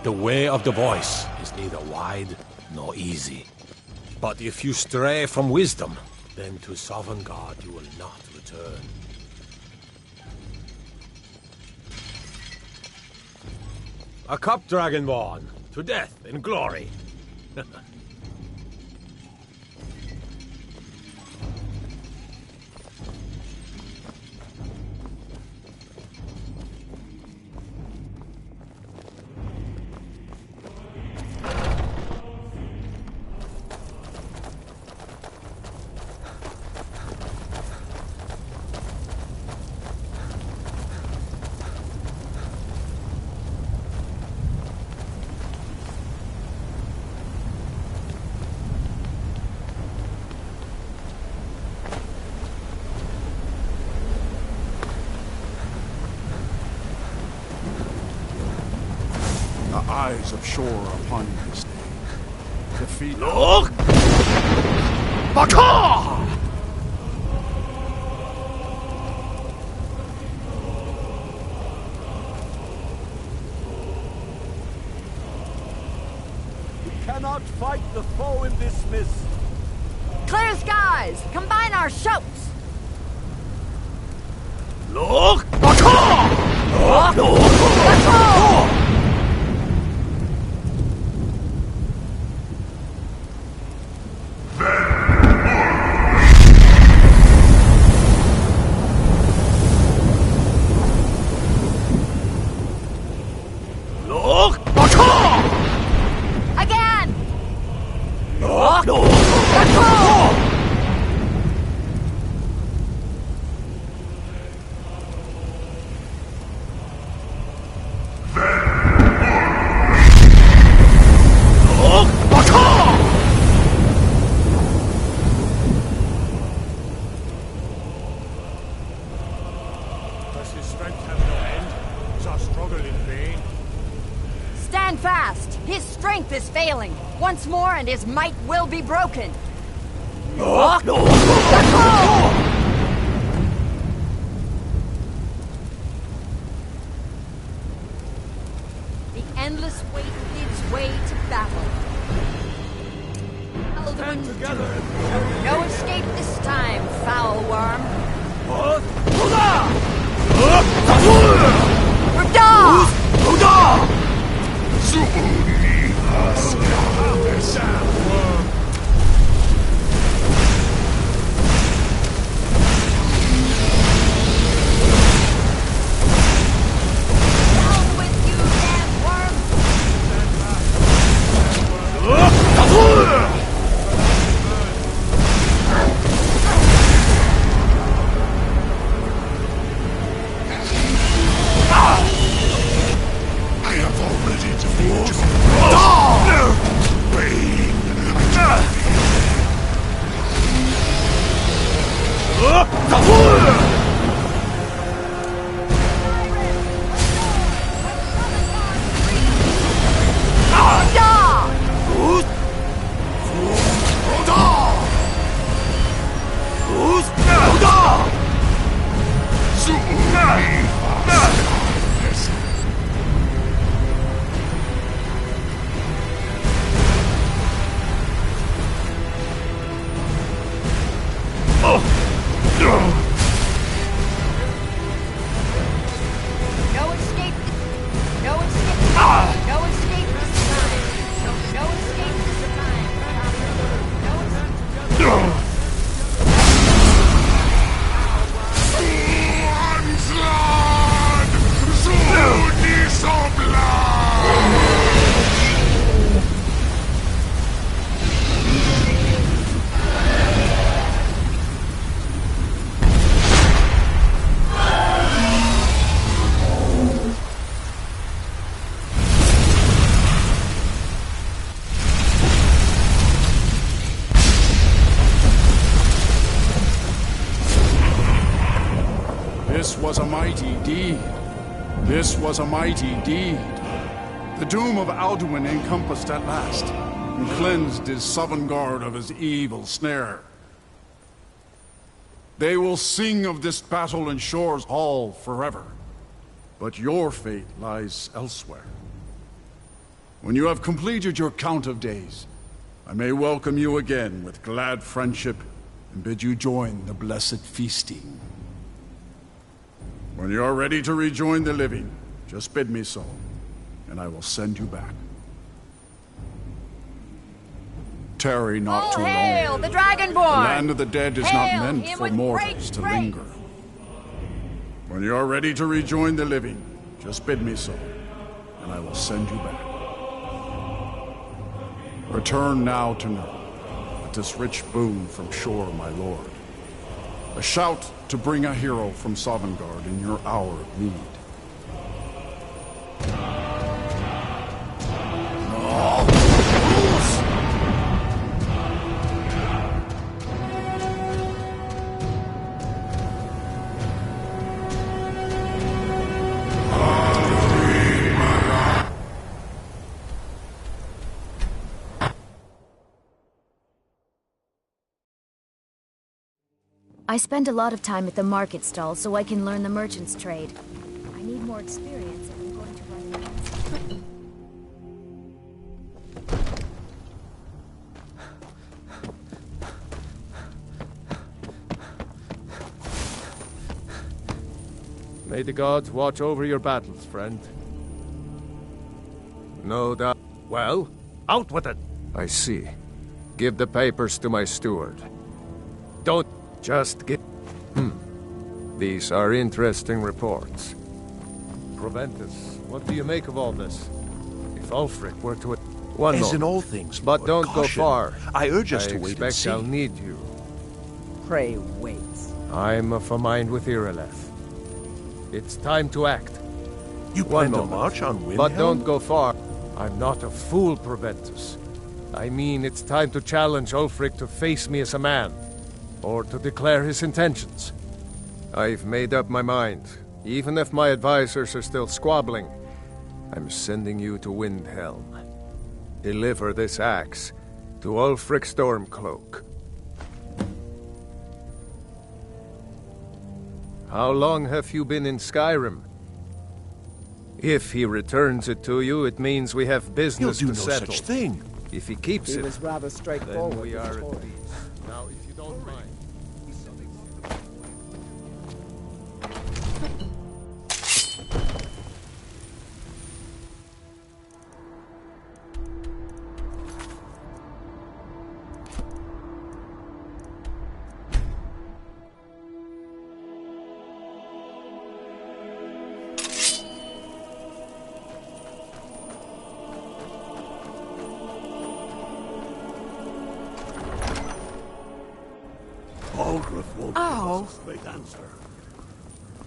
The way of the voice is neither wide nor easy. But if you stray from wisdom, then to Sovereign God you will not return. A cup, Dragonborn, to death in glory. The eyes of shore upon you this day. Defeat. Look! Baka! We cannot fight the foe in this mist. Clear skies! Combine our shouts! Look! Baka! Look! Look! Baka! Again! Look! Does his strength have no end? Is our struggle in vain? Stand fast! His strength is failing. Once more and his might will be broken. Look! The endless wait gives way to battle. Stand together. No escape this time, foul worm. This was a mighty deed. This was a mighty deed. The doom of Alduin encompassed at last, and cleansed his Sovngarde of his evil snare. They will sing of this battle in Shore's Hall forever. But your fate lies elsewhere. When you have completed your count of days, I may welcome you again with glad friendship and bid you join the blessed feasting. When you are ready to rejoin the living, just bid me so, and I will send you back. Tarry not too long. Hail the Dragonborn! The land of the dead is not meant him for with mortals to great linger. When you are ready to rejoin the living, just bid me so, and I will send you back. Return now to know with this rich boon from Shore, my lord. A shout to bring a hero from Sovngarde in your hour of need. I spend a lot of time at the market stall so I can learn the merchant's trade. I need more experience if I'm going to run events. May the gods watch over your battles, friend. No doubt. Well, out with it! I see. Give the papers to my steward. Don't just get... These are interesting reports. Proventus, what do you make of all this? If Ulfric were to... One As moment. in all things, but don't caution. go far. I urge us to wait and expect see. I'll need you. Pray wait. I'm of a mind with Irileth. It's time to act. You plan to march on Windhelm? But don't go far. I'm not a fool, Proventus. I mean, it's time to challenge Ulfric to face me as a man, or to declare his intentions. I've made up my mind. Even if my advisors are still squabbling, I'm sending you to Windhelm. Deliver this axe to Ulfric Stormcloak. How long have you been in Skyrim? If he returns it to you, it means we have business He'll do to no settle. such thing. If he keeps He it, was rather then straightforward. we are before. at peace. Now, if you don't mind. Ow!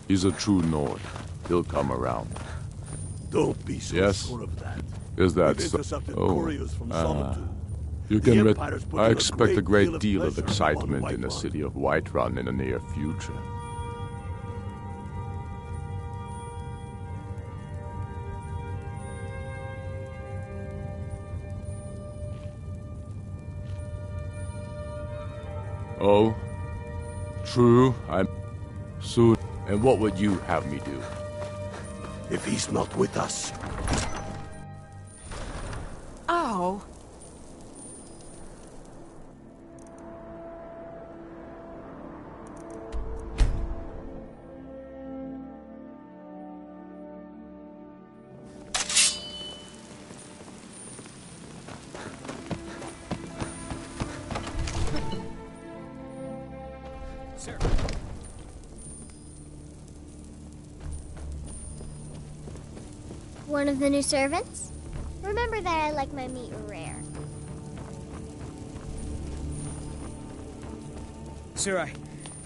He's a true Nord. He'll come around. Don't be so Yes? sure of that. Is that We've so? intercepted Oh, couriers from Solitude. you The can. Empire's putting I a expect a great great deal deal of of pleasure upon excitement in the Whiterun. city of Whiterun in the near future. Oh, true. I'm soon. And what would you have me do? If he's not with us, Ow! Sir. One of the new servants? Remember that I like my meat rare. Sir,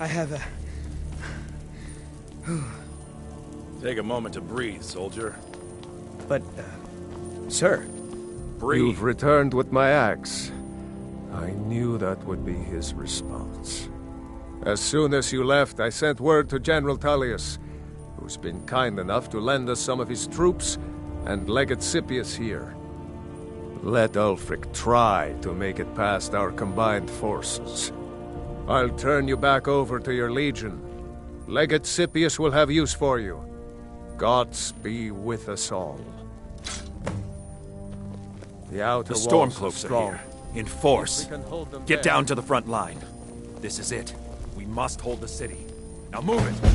I have a... Take a moment to breathe, soldier. But, sir... Breathe. You've returned with my axe. I knew that would be his response. As soon as you left, I sent word to General Tullius, who's been kind enough to lend us some of his troops, and Legate Scipius here. Let Ulfric try to make it past our combined forces. I'll turn you back over to your legion. Legate Scipius will have use for you. Gods be with us all. The outer The walls Stormcloaks are strong. are here, in force. If we can hold them Get there. down to the front line. This is it. We must hold the city. Now move it!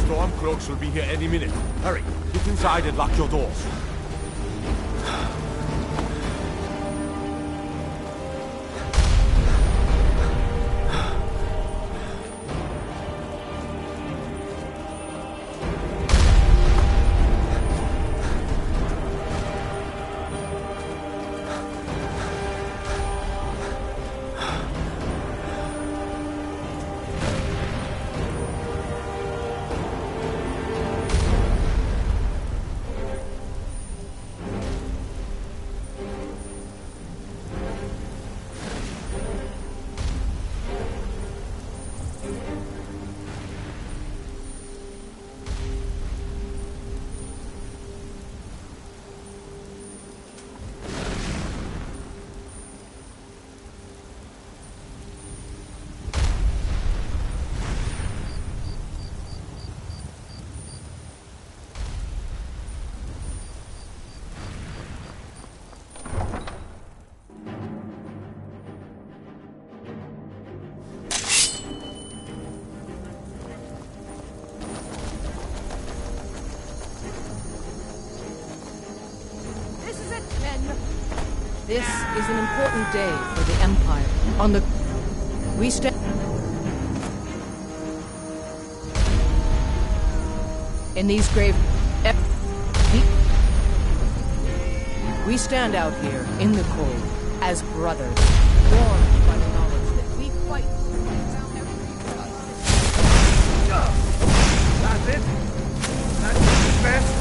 Stormcloaks will be here any minute. Hurry, get inside and lock your doors. This is an important day for the Empire. On the... We stand... In these grave... We stand out here, in the cold, as brothers, warmed by the knowledge that we fight. That's it? That's the best?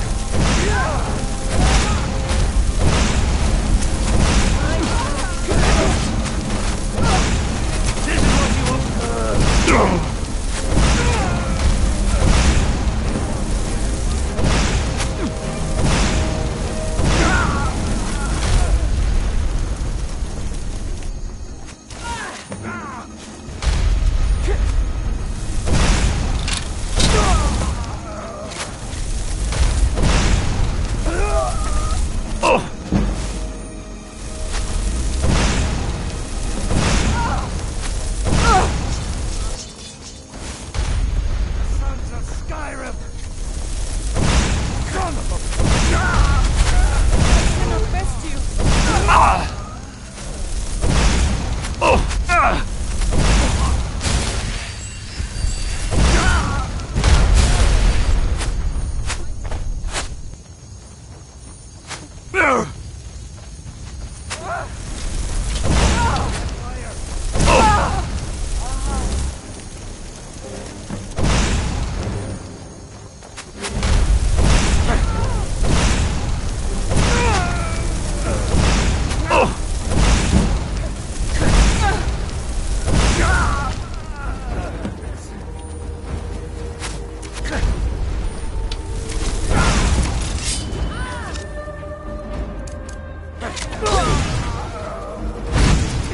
This is what you want. Sons of Skyrim! Son of a... I cannot best you.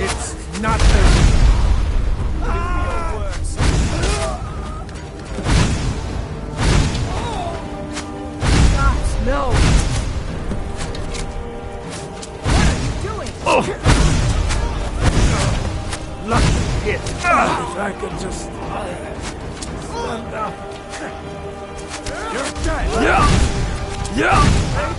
It's nothing. God, no. What are you doing? Lucky hit. If I could just stand up. You're dead. Yeah. That's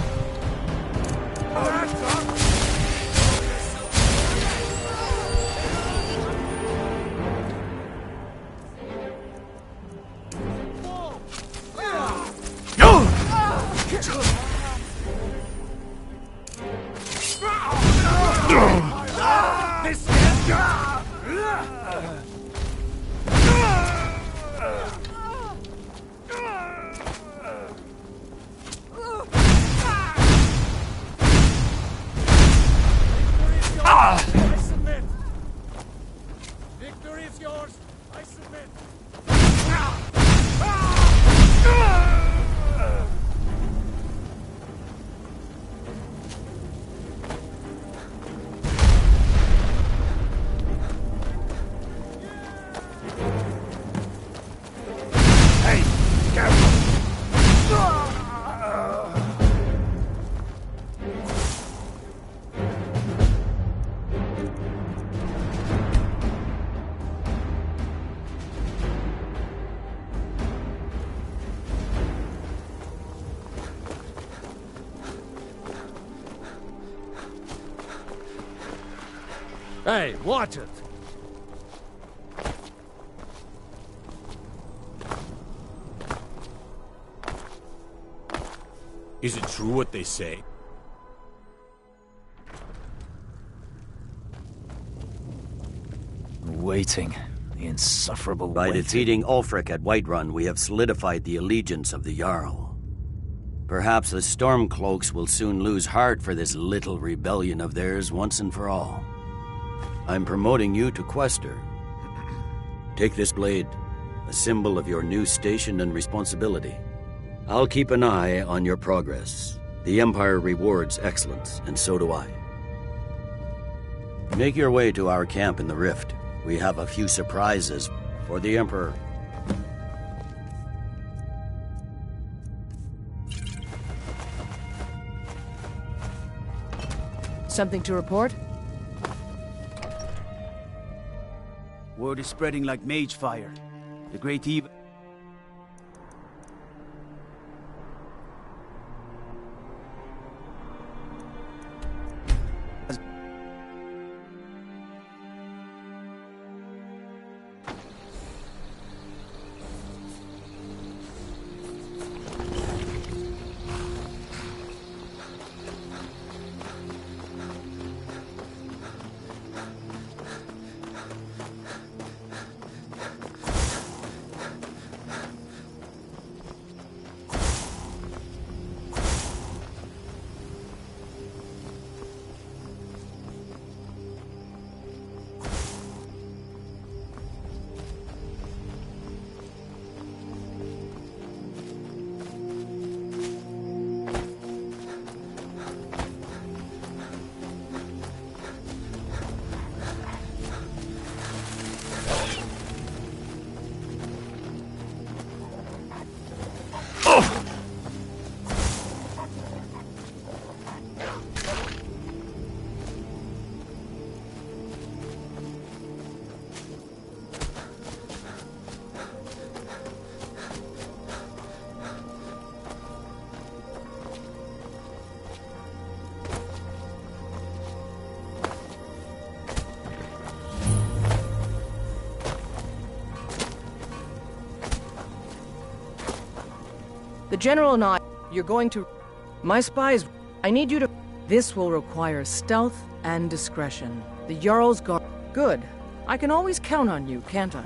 up. I submit. Victory is yours. I submit. Hey, careful. Hey, watch it! Is it true what they say? Waiting. The insufferable By waiting. defeating Ulfric at Whiterun, we have solidified the allegiance of the Jarl. Perhaps the Stormcloaks will soon lose heart for this little rebellion of theirs once and for all. I'm promoting you to Quester. Take this blade, a symbol of your new station and responsibility. I'll keep an eye on your progress. The Empire rewards excellence, and so do I. Make your way to our camp in the Rift. We have a few surprises for the Emperor. Something to report? Word is spreading like mage fire. The great evil... General and I, you're going to... My spies, I need you to... This will require stealth and discretion. The Jarl's guard... Good. I can always count on you, can't I?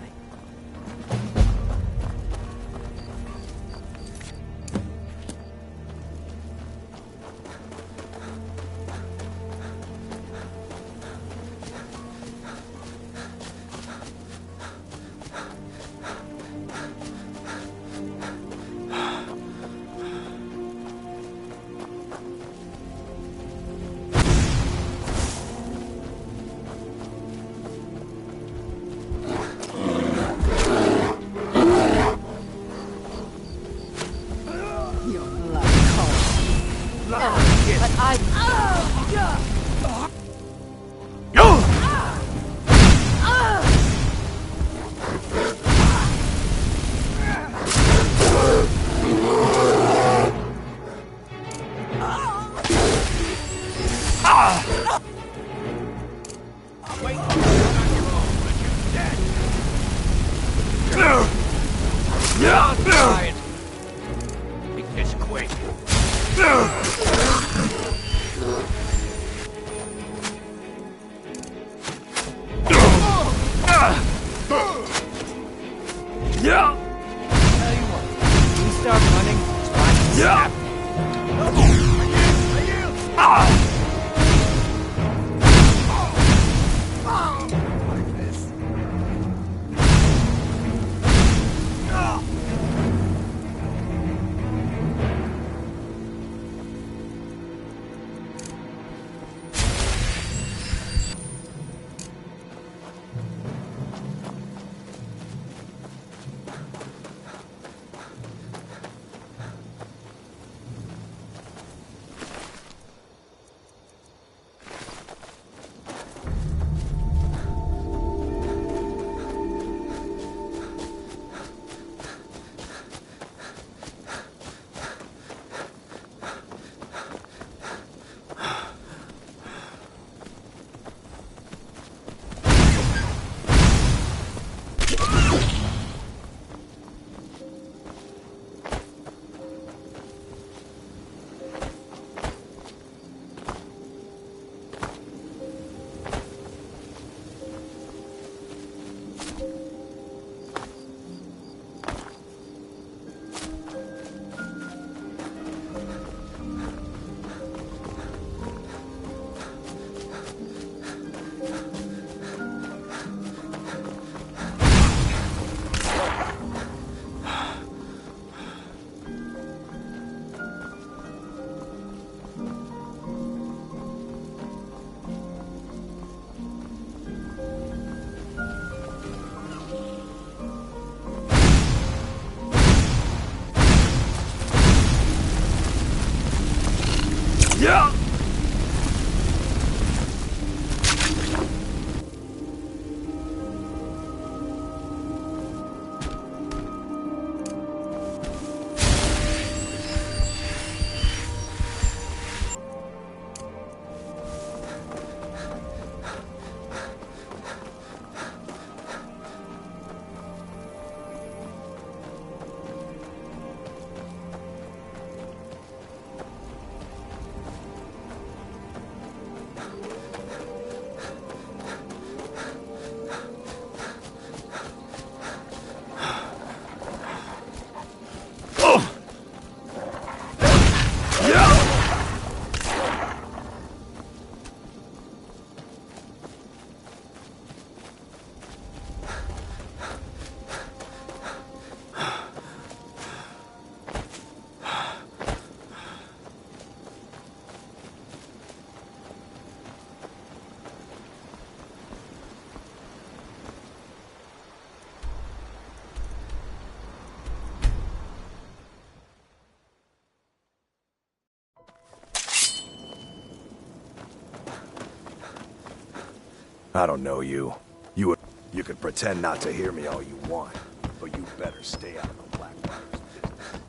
I don't know you. You can pretend not to hear me all you want, but you better stay out of the Blackwater's business.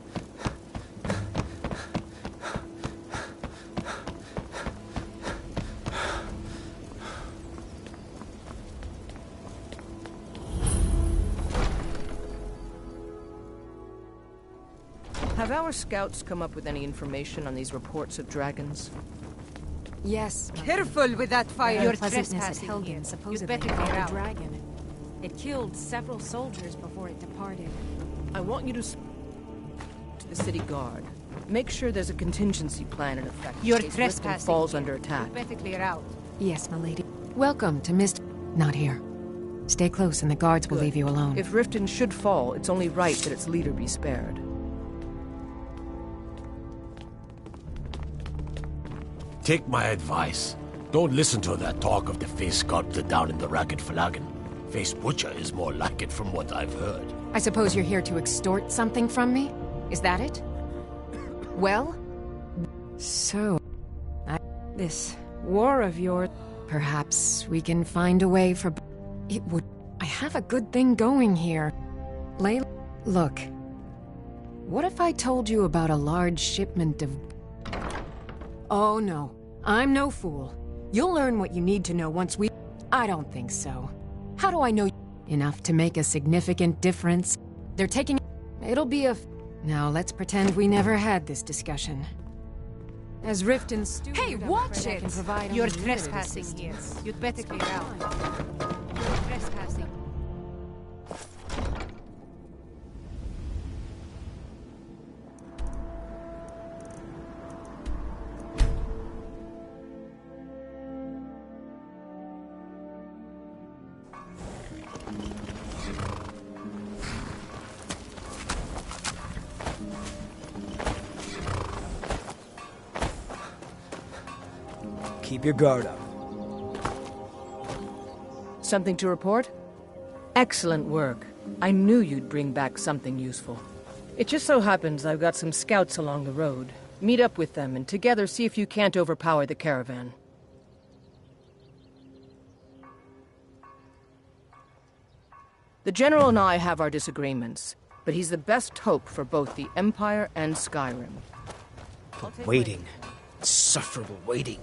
Have our scouts come up with any information on these reports of dragons? Yes. Careful with that fire. Your Trespassing trespassing here. Helgen You'd supposedly better caught clear the out. dragon. It killed several soldiers before it departed. I want you to to the city guard. Make sure there's a contingency plan in effect. You're in case Riften trespassing falls here. under attack. You'd better clear out. Yes, milady. Welcome to Mist... Not here. Stay close and the guards will Good. leave you alone. If Riften should fall, it's only right that its leader be spared. Take my advice. Don't listen to that talk of the face sculptor down in the Ragged Flagon. Face Butcher is more like it from what I've heard. I suppose you're here to extort something from me? Is that it? Well? So... this war of yours... Perhaps we can find a way for... It would... I have a good thing going here. Layla... Look. What if I told you about a large shipment of... Oh no. I'm no fool. You'll learn what you need to know once we... I don't think so. How do I know... Enough to make a significant difference? They're taking... It'll be a... Now let's pretend we never had this discussion. As Riften's steward, Hey, I'm watch afraid I it! can provide You're only limited trespassing here. assistance. You'd better clear out. You're trespassing. Keep your guard up. Something to report? Excellent work. I knew you'd bring back something useful. It just so happens I've got some scouts along the road. Meet up with them and together see if you can't overpower the caravan. The General and I have our disagreements, but he's the best hope for both the Empire and Skyrim. Waiting. Insufferable waiting.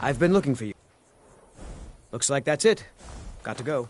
I've been looking for you. Looks like that's it. Got to go.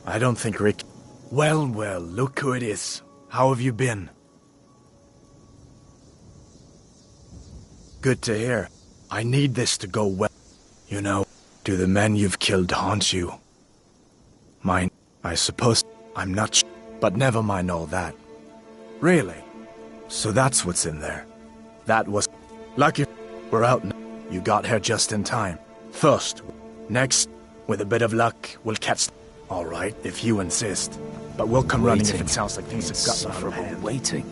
I don't think Rick... Well, well, look who it is. How have you been? Good to hear. I need this to go well. You know, do the men you've killed haunt you? Mine, I suppose I'm not but never mind all that. Really? So that's what's in there. That was... Lucky we're out now. You got here just in time. First. Next, with a bit of luck, we'll catch... All right, if you insist. But we'll come running if it sounds like things have gotten out of hand. Waiting.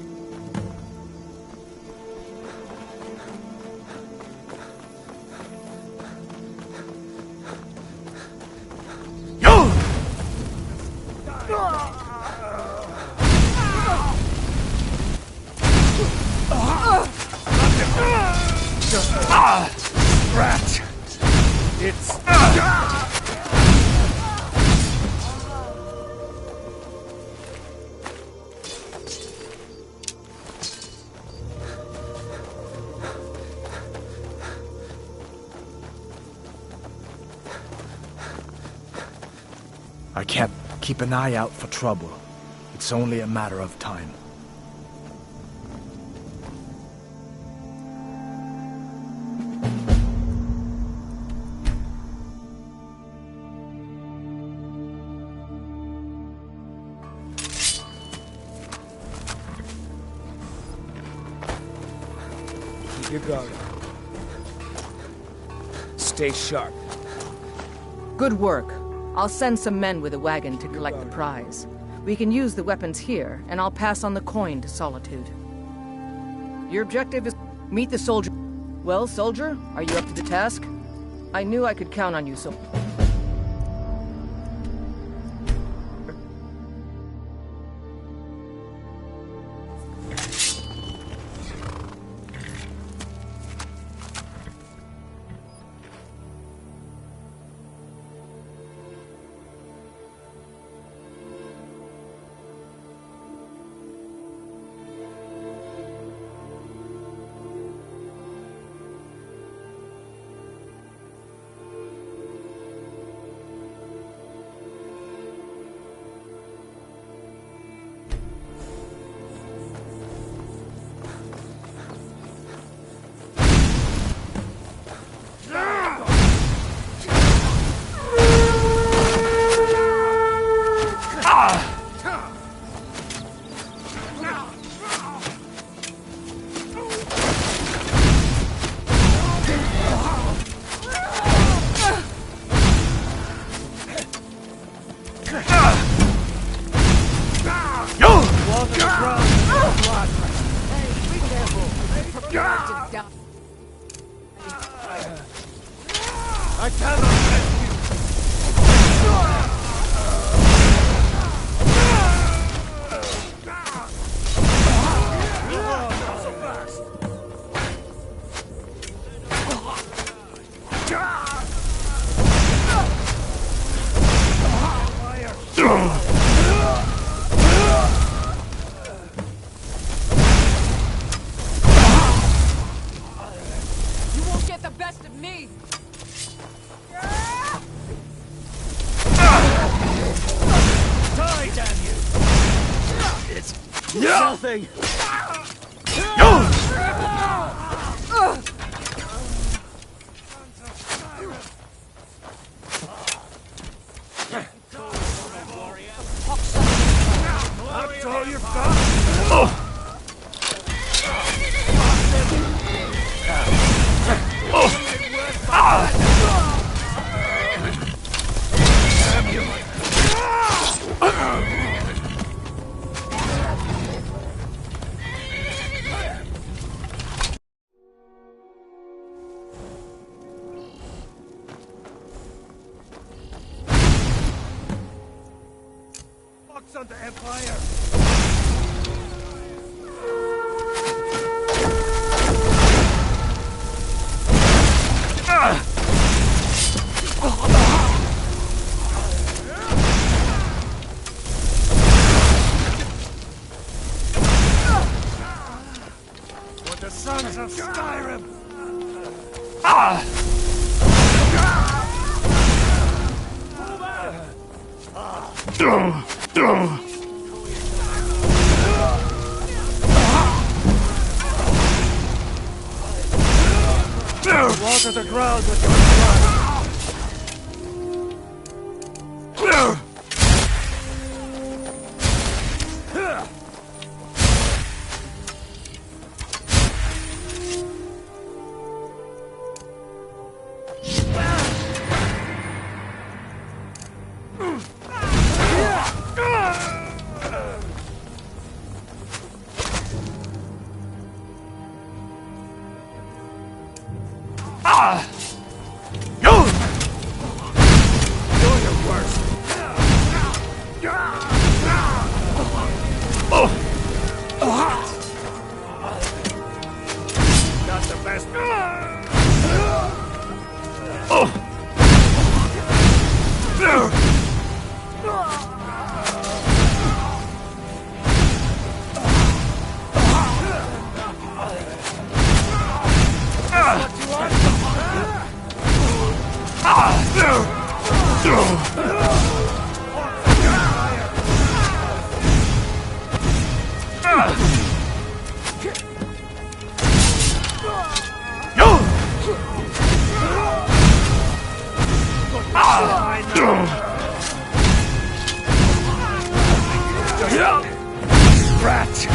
Rat! It's... I can't keep an eye out for trouble. It's only a matter of time. Keep your guard up. Stay sharp. Good work. I'll send some men with a wagon to collect the prize. We can use the weapons here, and I'll pass on the coin to Solitude. Your objective is meet the soldier. Well, soldier, are you up to the task? I knew I could count on you, so... I cannot let you. You won't get the best of me! Die, damn you! It's nothing! After all you've done! Fox on the Empire! For the sons of Skyrim! Water the ground with your blood. Rat!